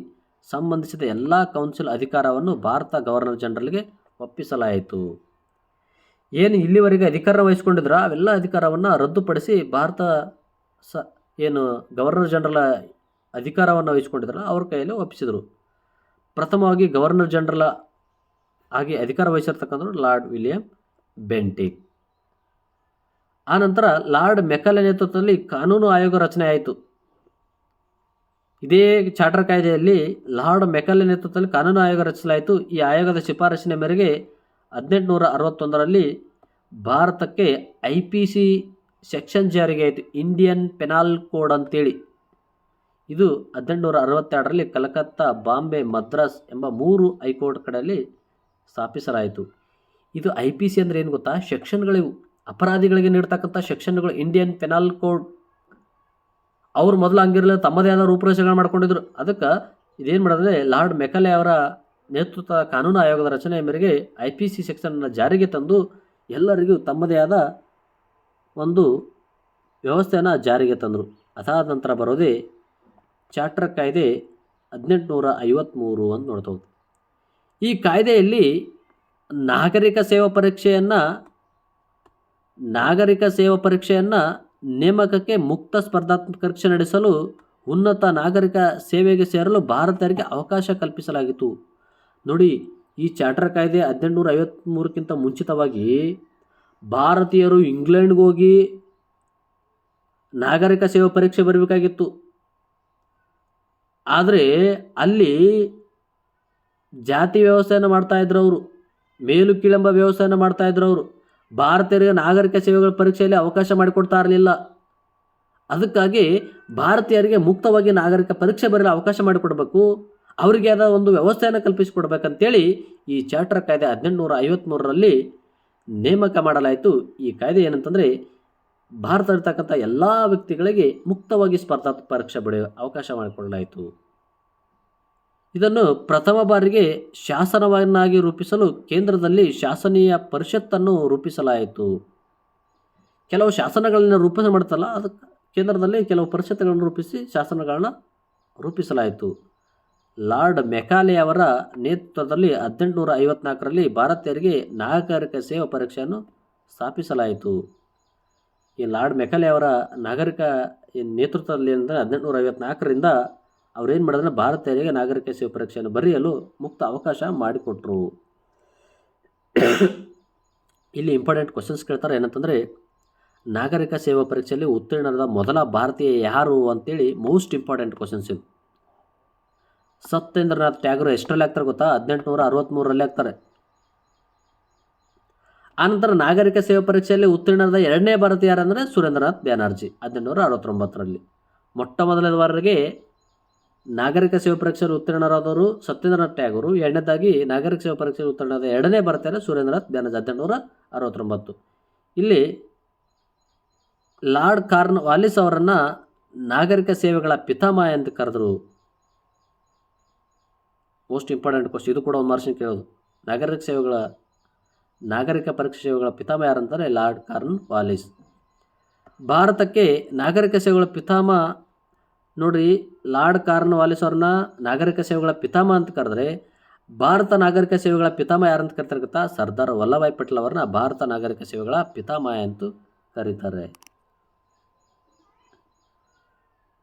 ಸಂಬಂಧಿಸಿದ ಎಲ್ಲ ಕೌನ್ಸಿಲ್ ಅಧಿಕಾರವನ್ನು ಭಾರತ ಗವರ್ನರ್ ಜನರಲ್ಗೆ ಒಪ್ಪಿಸಲಾಯಿತು. ಏನು ಇಲ್ಲಿವರೆಗೆ ಅಧಿಕಾರ ವಹಿಸ್ಕೊಂಡಿದ್ರ ಅವೆಲ್ಲ ಅಧಿಕಾರವನ್ನು ರದ್ದುಪಡಿಸಿ ಭಾರತ ಏನು ಗವರ್ನರ್ ಜನರಲ್ ಅಧಿಕಾರವನ್ನು ವಹಿಸ್ಕೊಂಡಿದ್ರ ಅವ್ರ ಕೈಯಲ್ಲಿ ಒಪ್ಪಿಸಿದರು. ಪ್ರಥಮವಾಗಿ ಗವರ್ನರ್ ಜನರಲ್ ಆಗಿ ಅಧಿಕಾರ ವಹಿಸಿರ್ತಕ್ಕಂಥವ್ರು ಲಾರ್ಡ್ ವಿಲಿಯಂ ಬೆಂಟಿಕ್. ಆನಂತರ ಲಾರ್ಡ್ ಮೆಕಾಲೆ ನೇತೃತ್ವದಲ್ಲಿ ಕಾನೂನು ಆಯೋಗ ರಚನೆ ಆಯಿತು. ಇದೇ ಚಾರ್ಟರ್ ಕಾಯ್ದೆಯಲ್ಲಿ ಲಾರ್ಡ್ ಮೆಕಾಲೆ ನೇತೃತ್ವದಲ್ಲಿ ಕಾನೂನು ಆಯೋಗ ರಚಿಸಲಾಯಿತು. ಈ ಆಯೋಗದ ಶಿಫಾರಸಿನ ಮೇರೆಗೆ 1861ರಲ್ಲಿ ಭಾರತಕ್ಕೆ IPC ಸೆಕ್ಷನ್ ಜಾರಿಗೆ ಆಯಿತು, ಇಂಡಿಯನ್ ಪೆನಾಲ್ ಕೋಡ್ ಅಂತೇಳಿ. ಇದು 1862ರಲ್ಲಿ ಕಲಕತ್ತಾ, ಬಾಂಬೆ, ಮದ್ರಾಸ್ ಎಂಬ 3 ಹೈಕೋರ್ಟ್ ಕಡೆಯಲ್ಲಿ ಸ್ಥಾಪಿಸಲಾಯಿತು. ಇದು IPC ಅಂದರೆ ಏನು ಗೊತ್ತಾ? ಸೆಕ್ಷನ್ಗಳಿವು, ಅಪರಾಧಿಗಳಿಗೆ ನೀಡ್ತಕ್ಕಂಥ ಸೆಕ್ಷನ್ಗಳು. ಇಂಡಿಯನ್ ಪೆನಾಲ್ ಕೋಡ್ ಅವರು ಮೊದಲು ಹಂಗಿರಲಿಲ್ಲ, ತಮ್ಮದೇ ಆದ ರೂಪುರೇಷೆಗಳು ಮಾಡ್ಕೊಂಡಿದ್ರು. ಅದಕ್ಕೆ ಇದೇನು ಮಾಡಿದ್ರೆ ಲಾರ್ಡ್ ಮೆಕಾಲೆ ಅವರ ನೇತೃತ್ವ ಕಾನೂನು ಆಯೋಗದ ರಚನೆಯ ಮೇರೆಗೆ IPC ಸೆಕ್ಷನನ್ನು ಜಾರಿಗೆ ತಂದು ಎಲ್ಲರಿಗೂ ತಮ್ಮದೇ ಆದ ಒಂದು ವ್ಯವಸ್ಥೆಯನ್ನು ಜಾರಿಗೆ ತಂದರು. ಅದಾದ ನಂತರ ಬರೋದೇ ಚಾರ್ಟರ್ ಕಾಯ್ದೆ 1853 ಅಂತ ನೋಡ್ತಾ ಹೋಗ್ತೀವಿ. ಈ ಕಾಯ್ದೆಯಲ್ಲಿ ನಾಗರಿಕ ಸೇವಾ ಪರೀಕ್ಷೆಯನ್ನು ನೇಮಕಕ್ಕೆ ಮುಕ್ತ ಸ್ಪರ್ಧಾತ್ಮಕ ಪರೀಕ್ಷೆ ನಡೆಸಲು ಉನ್ನತ ನಾಗರಿಕ ಸೇವೆಗೆ ಸೇರಲು ಭಾರತೀಯರಿಗೆ ಅವಕಾಶ ಕಲ್ಪಿಸಲಾಗಿತ್ತು. ನೋಡಿ, ಈ ಚಾರ್ಟರ್ ಕಾಯ್ದೆ 1853ಕ್ಕಿಂತ ಮುಂಚಿತವಾಗಿ ಭಾರತೀಯರು ಇಂಗ್ಲೆಂಡ್ಗೆ ಹೋಗಿ ನಾಗರಿಕ ಸೇವಾ ಪರೀಕ್ಷೆ ಬರಬೇಕಾಗಿತ್ತು. ಆದರೆ ಅಲ್ಲಿ ಜಾತಿ ವ್ಯವಸ್ಥೆಯನ್ನು ಮಾಡ್ತಾಯಿದ್ರು ಅವರು, ಮೇಲು ಕೀಳೆಂಬ ವ್ಯವಸ್ಥೆಯನ್ನು ಮಾಡ್ತಾಯಿದ್ರು ಅವರು. ಭಾರತೀಯರಿಗೆ ನಾಗರಿಕ ಸೇವೆಗಳ ಪರೀಕ್ಷೆಯಲ್ಲಿ ಅವಕಾಶ ಮಾಡಿಕೊಡ್ತಾ ಇರಲಿಲ್ಲ. ಅದಕ್ಕಾಗಿ ಭಾರತೀಯರಿಗೆ ಮುಕ್ತವಾಗಿ ನಾಗರಿಕ ಪರೀಕ್ಷೆ ಬರಲು ಅವಕಾಶ ಮಾಡಿಕೊಡ್ಬೇಕು, ಅವರಿಗೆ ಆದ ಒಂದು ವ್ಯವಸ್ಥೆಯನ್ನು ಕಲ್ಪಿಸಿಕೊಡ್ಬೇಕಂತೇಳಿ ಈ ಚಾರ್ಟರ್ ಕಾಯ್ದೆ 1853ರಲ್ಲಿ ನೇಮಕ ಮಾಡಲಾಯಿತು. ಈ ಕಾಯ್ದೆ ಏನಂತಂದರೆ ಭಾರತದಲ್ಲಿರ್ತಕ್ಕಂಥ ಎಲ್ಲ ವ್ಯಕ್ತಿಗಳಿಗೆ ಮುಕ್ತವಾಗಿ ಸ್ಪರ್ಧಾತ್ಮಕ ಪರೀಕ್ಷೆ ಬರೆಯುವ ಅವಕಾಶ ಮಾಡಿಕೊಡಲಾಯಿತು. ಇದನ್ನು ಪ್ರಥಮ ಬಾರಿಗೆ ಶಾಸನವನ್ನಾಗಿ ರೂಪಿಸಲು ಕೇಂದ್ರದಲ್ಲಿ ಶಾಸನೀಯ ಪರಿಷತ್ತನ್ನು ರೂಪಿಸಲಾಯಿತು. ಕೆಲವು ಶಾಸನಗಳನ್ನು ರೂಪಿಸ ಮಾಡ್ತಲ್ಲ, ಅದಕ್ಕೆ ಕೇಂದ್ರದಲ್ಲಿ ಕೆಲವು ಪರಿಷತ್ತುಗಳನ್ನು ರೂಪಿಸಿ ಶಾಸನಗಳನ್ನು ರೂಪಿಸಲಾಯಿತು. ಲಾರ್ಡ್ ಮೆಕಾಲೆ ಅವರ ನೇತೃತ್ವದಲ್ಲಿ 1854ರಲ್ಲಿ ಭಾರತೀಯರಿಗೆ ನಾಗರಿಕ ಸೇವಾ ಪರೀಕ್ಷೆಯನ್ನು ಸ್ಥಾಪಿಸಲಾಯಿತು. ಈ ಲಾರ್ಡ್ ಮೆಕಾಲೆ ಅವರ ನಾಗರಿಕ ನೇತೃತ್ವದಲ್ಲಿ ಅಂದರೆ 1854ರಿಂದ ಅವರೇನು ಮಾಡಿದ್ರೆ ಭಾರತೀಯರಿಗೆ ನಾಗರಿಕ ಸೇವಾ ಪರೀಕ್ಷೆಯನ್ನು ಬರೆಯಲು ಮುಕ್ತ ಅವಕಾಶ ಮಾಡಿಕೊಟ್ರು. ಇಲ್ಲಿ ಇಂಪಾರ್ಟೆಂಟ್ ಕ್ವಶನ್ಸ್ ಕೇಳ್ತಾರೆ. ಏನಂತಂದರೆ ನಾಗರಿಕ ಸೇವಾ ಪರೀಕ್ಷೆಯಲ್ಲಿ ಉತ್ತೀರ್ಣರಾದ ಮೊದಲ ಭಾರತೀಯ ಯಾರು ಅಂತೇಳಿ ಮೋಸ್ಟ್ ಇಂಪಾರ್ಟೆಂಟ್ ಕ್ವಶನ್ಸ್ ಇದು. ಸತ್ಯೇಂದ್ರನಾಥ್ ಟ್ಯಾಗೋರ್ ಎಷ್ಟರಲ್ಲಿ ಆಗ್ತಾರೆ ಗೊತ್ತಾ? 1863ರಲ್ಲಿ ಆಗ್ತಾರೆ. ಆನಂತರ ನಾಗರಿಕ ಸೇವಾ ಪರೀಕ್ಷೆಯಲ್ಲಿ ಉತ್ತೀರ್ಣರಾದ ಎರಡನೇ ಭಾರತೀಯ ಯಾರಂದರೆ ಸುರೇಂದ್ರನಾಥ್ ಬ್ಯಾನರ್ಜಿ 1869ರಲ್ಲಿ. ಮೊಟ್ಟ ಮೊದಲನೇ ಬಾರಿಗೆ ನಾಗರಿಕ ಸೇವಾ ಪರೀಕ್ಷೆಯಲ್ಲಿ ಉತ್ತೀರ್ಣರಾದವರು ಸತ್ಯೇಂದ್ರನಾಥ್ ಟ್ಯಾಗೋರು. ಎರಡನೇದಾಗಿ ನಾಗರಿಕ ಸೇವಾ ಪರೀಕ್ಷೆಯಲ್ಲಿ ಉತ್ತೀರ್ಣರಾದ ಎರಡನೇ ಭಾರತೀಯರು ಸುರೇಂದ್ರನಾಥ್ ಬ್ಯಾನರ್ಜಿ 1869. ಇಲ್ಲಿ ಲಾರ್ಡ್ ಕಾರ್ನ್ ವಾಲಿಸ್ ಅವರನ್ನು ನಾಗರಿಕ ಸೇವೆಗಳ ಪಿತಾಮಹ ಎಂದು ಕರೆದರು. Most important question. ಇದು ಕೂಡ ಒಂದು ಮಾರ್ಕ್ಸಿನ ಕೇಳೋದು. ನಾಗರಿಕ ಪರೀಕ್ಷೆ ಸೇವೆಗಳ ಪಿತಾಮಹ ಯಾರಂತಾರೆ? Lord corn Wallis. ಭಾರತಕ್ಕೆ ನಾಗರಿಕ ಸೇವೆಗಳ ಪಿತಾಮಹ ನೋಡ್ರಿ, ಲಾರ್ಡ್ ಕಾರ್ನ್ ವಾಲಿಸ್ ಅವ್ರನ್ನ ನಾಗರಿಕ ಸೇವೆಗಳ ಪಿತಾಮಹ ಅಂತ ಕರೆದ್ರೆ, ಭಾರತ ನಾಗರಿಕ ಸೇವೆಗಳ ಪಿತಾಮಹ ಯಾರಂತ ಕರಿತಾರೆ ಗೊತ್ತಾ? ಸರ್ದಾರ್ ವಲ್ಲಭಾಯ್ ಪಟೇಲ್ ಅವರನ್ನ ಭಾರತ ನಾಗರಿಕ ಸೇವೆಗಳ ಪಿತಾಮಹ ಅಂತ ಕರೀತಾರೆ.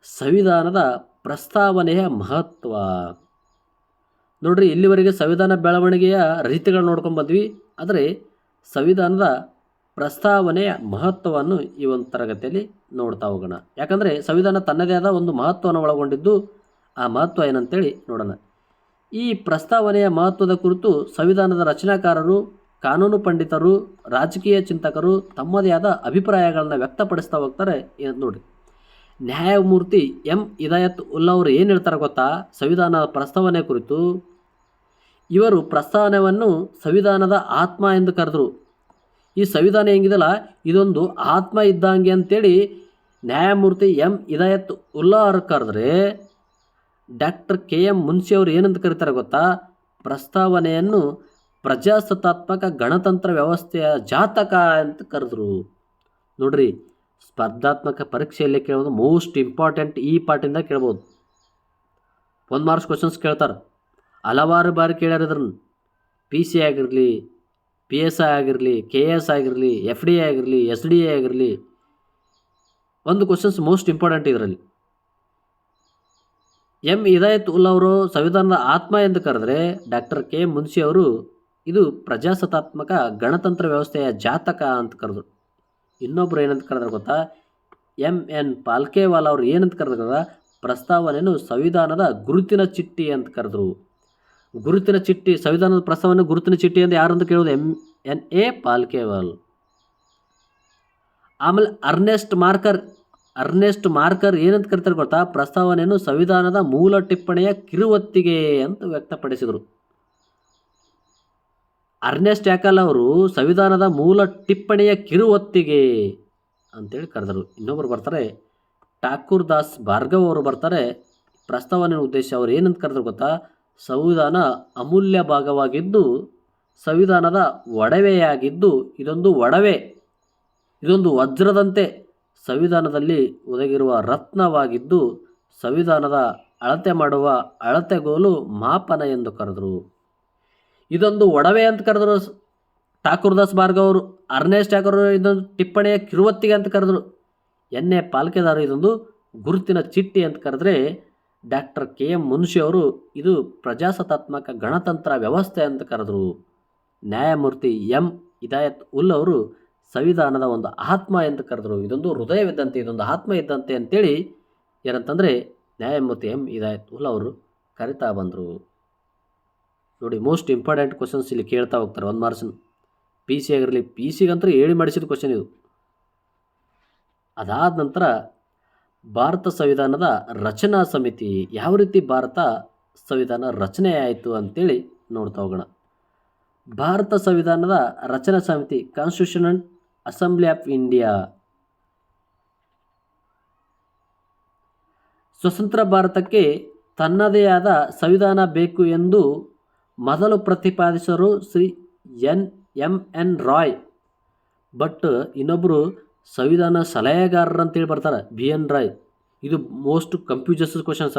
ಸಂವಿಧಾನದ ಪ್ರಸ್ತಾವನೆಯ ಮಹತ್ವ ನೋಡ್ರಿ, ಇಲ್ಲಿವರೆಗೆ ಸಂವಿಧಾನ ಬೆಳವಣಿಗೆಯ ರೀತಿಗಳು ನೋಡ್ಕೊಂಡು ಬಂದ್ವಿ. ಆದರೆ ಸಂವಿಧಾನದ ಪ್ರಸ್ತಾವನೆಯ ಮಹತ್ವವನ್ನು ಈ ಒಂದು ತರಗತಿಯಲ್ಲಿ ನೋಡ್ತಾ ಹೋಗೋಣ. ಯಾಕಂದರೆ ಸಂವಿಧಾನ ತನ್ನದೇ ಆದ ಒಂದು ಮಹತ್ವವನ್ನು ಒಳಗೊಂಡಿದ್ದು, ಆ ಮಹತ್ವ ಏನಂತೇಳಿ ನೋಡೋಣ. ಈ ಪ್ರಸ್ತಾವನೆಯ ಮಹತ್ವದ ಕುರಿತು ಸಂವಿಧಾನದ ರಚನಾಕಾರರು, ಕಾನೂನು ಪಂಡಿತರು, ರಾಜಕೀಯ ಚಿಂತಕರು ತಮ್ಮದೇ ಆದ ಅಭಿಪ್ರಾಯಗಳನ್ನು ವ್ಯಕ್ತಪಡಿಸ್ತಾ ಹೋಗ್ತಾರೆ. ನೋಡಿ, ನ್ಯಾಯಮೂರ್ತಿ ಎಂ ಹಿದಾಯತ್ ಉಲ್ಲಾ ಅವರು ಏನು ಹೇಳ್ತಾರೆ ಗೊತ್ತಾ ಸಂವಿಧಾನದ ಪ್ರಸ್ತಾವನೆ ಕುರಿತು? ಇವರು ಪ್ರಸ್ತಾವನೆಯನ್ನು ಸಂವಿಧಾನದ ಆತ್ಮ ಎಂದು ಕರೆದರು. ಈ ಸಂವಿಧಾನ ಹೆಂಗಿದಲ್ಲ, ಇದೊಂದು ಆತ್ಮ ಇದ್ದಂಗೆ ಅಂತೇಳಿ ನ್ಯಾಯಮೂರ್ತಿ ಎಂ ಹಿದಾಯತ್ ಉಲ್ಲಾ ಅವರು ಕರೆದ್ರೆ, ಡಾಕ್ಟರ್ KM ಮುನ್ಷಿ ಅವರು ಏನಂತ ಕರೀತಾರೆ ಗೊತ್ತಾ? ಪ್ರಸ್ತಾವನೆಯನ್ನು ಪ್ರಜಾಸತ್ತಾತ್ಮಕ ಗಣತಂತ್ರ ವ್ಯವಸ್ಥೆಯ ಜಾತಕ ಅಂತ ಕರೆದ್ರು. ನೋಡ್ರಿ, ಸ್ಪರ್ಧಾತ್ಮಕ ಪರೀಕ್ಷೆಯಲ್ಲಿ ಕೇಳೋದು ಮೋಸ್ಟ್ ಇಂಪಾರ್ಟೆಂಟ್. ಈ ಪಾರ್ಟಿಂದ ಕೇಳ್ಬೋದು. 1 ಮಾರ್ಕ್ಸ್ ಕ್ವಶನ್ಸ್ ಕೇಳ್ತಾರೆ, ಹಲವಾರು ಬಾರಿ ಕೇಳ್ಯಾರ ಇದ್ರನ್ನ. PC ಆಗಿರಲಿ, PSI ಆಗಿರಲಿ, KS ಆಗಿರಲಿ, FDA ಆಗಿರಲಿ, SDA ಆಗಿರಲಿ, ಒಂದು ಕ್ವಶನ್ಸ್ ಮೋಸ್ಟ್ ಇಂಪಾರ್ಟೆಂಟ್ ಇದರಲ್ಲಿ. ಎಂ ಹಿದಾಯತ್ ಉಲ್ಲಾ ಅವರು ಸಂವಿಧಾನದ ಆತ್ಮ ಎಂದು ಕರೆದ್ರೆ, ಡಾಕ್ಟರ್ KM ಮುನ್ಷಿ ಅವರು ಇದು ಪ್ರಜಾಸತ್ತಾತ್ಮಕ ಗಣತಂತ್ರ ವ್ಯವಸ್ಥೆಯ ಜಾತಕ ಅಂತ ಕರೆದ್ರು. ಇನ್ನೊಬ್ರು ಏನಂತ ಕರೆದ್ರೆ ಗೊತ್ತಾ? MN ಪಾಲ್ಕೆವಾಲ ಅವರು ಏನಂತ ಕರೆದ್ರೆ, ಪ್ರಸ್ತಾವನೆಯನ್ನು ಸಂವಿಧಾನದ ಗುರುತಿನ ಚಿಟ್ಟಿ ಅಂತ ಕರೆದ್ರು. ಗುರುತಿನ ಚಿಟ್ಟಿ, ಸಂವಿಧಾನದ ಪ್ರಸ್ತಾವನೆ ಗುರುತಿನ ಚಿಟ್ಟಿ ಅಂತ ಯಾರಂತ ಕೇಳೋದು? MNA ಪಾಲ್ಕೆವಾಲ್. ಆಮೇಲೆ ಅರ್ನೆಸ್ಟ್ ಮಾರ್ಕರ್ ಏನಂತ ಕರಿತಾರೆ ಗೊತ್ತಾ? ಪ್ರಸ್ತಾವನೆಯನ್ನು ಸಂವಿಧಾನದ ಮೂಲ ಟಿಪ್ಪಣಿಯ ಕಿರುಹೊತ್ತಿಗೆ ಅಂತ ವ್ಯಕ್ತಪಡಿಸಿದರು. ಅರ್ನೆಸ್ಟ್ ಯಾಕಲ್ ಅವರು ಸಂವಿಧಾನದ ಮೂಲ ಟಿಪ್ಪಣಿಯ ಕಿರುಹೊತ್ತಿಗೆ ಅಂತೇಳಿ ಕರೆದರು. ಇನ್ನೊಬ್ಬರು ಬರ್ತಾರೆ, ಠಾಕೂರ್ ದಾಸ್ ಭಾರ್ಗವ್ ಅವರು ಬರ್ತಾರೆ. ಪ್ರಸ್ತಾವನೆ ಉದ್ದೇಶ ಅವರು ಏನಂತ ಕರೆದ್ರು ಗೊತ್ತಾ? ಸಂವಿಧಾನ ಅಮೂಲ್ಯ ಭಾಗವಾಗಿದ್ದು, ಸಂವಿಧಾನದ ಒಡವೆಯಾಗಿದ್ದು, ಇದೊಂದು ಒಡವೆ, ಇದೊಂದು ವಜ್ರದಂತೆ ಸಂವಿಧಾನದಲ್ಲಿ ಒದಗಿರುವ ರತ್ನವಾಗಿದ್ದು, ಸಂವಿಧಾನದ ಅಳತೆ ಮಾಡುವ ಅಳತೆಗೋಲು ಮಾಪನ ಎಂದು ಕರೆದರು. ಇದೊಂದು ಒಡವೆ ಅಂತ ಕರೆದರು ಠಾಕೂರ್ ದಾಸ್ ಭಾರ್ಗವ್ ಅವರು. ಅರ್ನೆಸ್ಟ್ ಯಾಕರ್ ಇದೊಂದು ಟಿಪ್ಪಣಿಯ ಕಿರುವತ್ತಿಗೆ ಅಂತ ಕರೆದರು. NA ಪಾಲ್ಕೆದಾರ್ ಇದೊಂದು ಗುರುತಿನ ಚಿಟ್ಟಿ ಅಂತ ಕರೆದ್ರೆ, ಡಾಕ್ಟರ್ KM ಮುನ್ಷಿ ಅವರು ಇದು ಪ್ರಜಾಸತ್ತಾತ್ಮಕ ಗಣತಂತ್ರ ವ್ಯವಸ್ಥೆ ಅಂತ ಕರೆದರು. ನ್ಯಾಯಮೂರ್ತಿ ಎಂ ಹಿದಾಯತ್ ಉಲ್ಲಾ ಅವರು ಸಂವಿಧಾನದ ಒಂದು ಆತ್ಮ ಅಂತ ಕರೆದರು. ಇದೊಂದು ಹೃದಯವಿದ್ದಂತೆ, ಇದೊಂದು ಆತ್ಮ ಇದ್ದಂತೆ ಅಂತೇಳಿ ಏನಂತಂದರೆ ನ್ಯಾಯಮೂರ್ತಿ ಎಂ ಹಿದಾಯತ್ ಉಲ್ಲಾ ಅವರು ಕರಿತಾ ಬಂದರು. ನೋಡಿ, ಮೋಸ್ಟ್ ಇಂಪಾರ್ಟೆಂಟ್ ಕ್ವಶನ್ಸ್ ಇಲ್ಲಿ ಕೇಳ್ತಾ ಹೋಗ್ತಾರೆ 1 ಮಾರ್ಕ್ಸ್. PC ಆಗಿರಲಿ, PCಗಂತೂ ಹೇಳಿ ಮಾಡಿಸಿದ ಕ್ವಶನ್ ಇದು. ಅದಾದ ನಂತರ ಭಾರತ ಸಂವಿಧಾನದ ರಚನಾ ಸಮಿತಿ, ಯಾವ ರೀತಿ ಭಾರತ ಸಂವಿಧಾನ ರಚನೆ ಆಯಿತು ಅಂತೇಳಿ ನೋಡ್ತಾ ಹೋಗೋಣ. ಭಾರತ ಸಂವಿಧಾನದ ರಚನಾ ಸಮಿತಿ, ಕಾನ್ಸ್ಟಿಟ್ಯೂಷನಲ್ ಅಸೆಂಬ್ಲಿ ಆಫ್ ಇಂಡಿಯಾ, ಸ್ವತಂತ್ರ ಭಾರತಕ್ಕೆ ತನ್ನದೇ ಆದ ಸಂವಿಧಾನ ಬೇಕು ಎಂದು ಮೊದಲು ಪ್ರತಿಪಾದಿಸರು ಶ್ರೀ MN ರಾಯ್. ಬಟ್ ಇನ್ನೊಬ್ಬರು ಸಂವಿಧಾನ ಸಲಹೆಗಾರರು ಅಂತೇಳಿ ಬರ್ತಾರೆ, BN ರಾಯ್. ಇದು ಮೋಸ್ಟ್ ಕನ್ಫ್ಯೂಜಸ್ ಕ್ವಶನ್ಸ.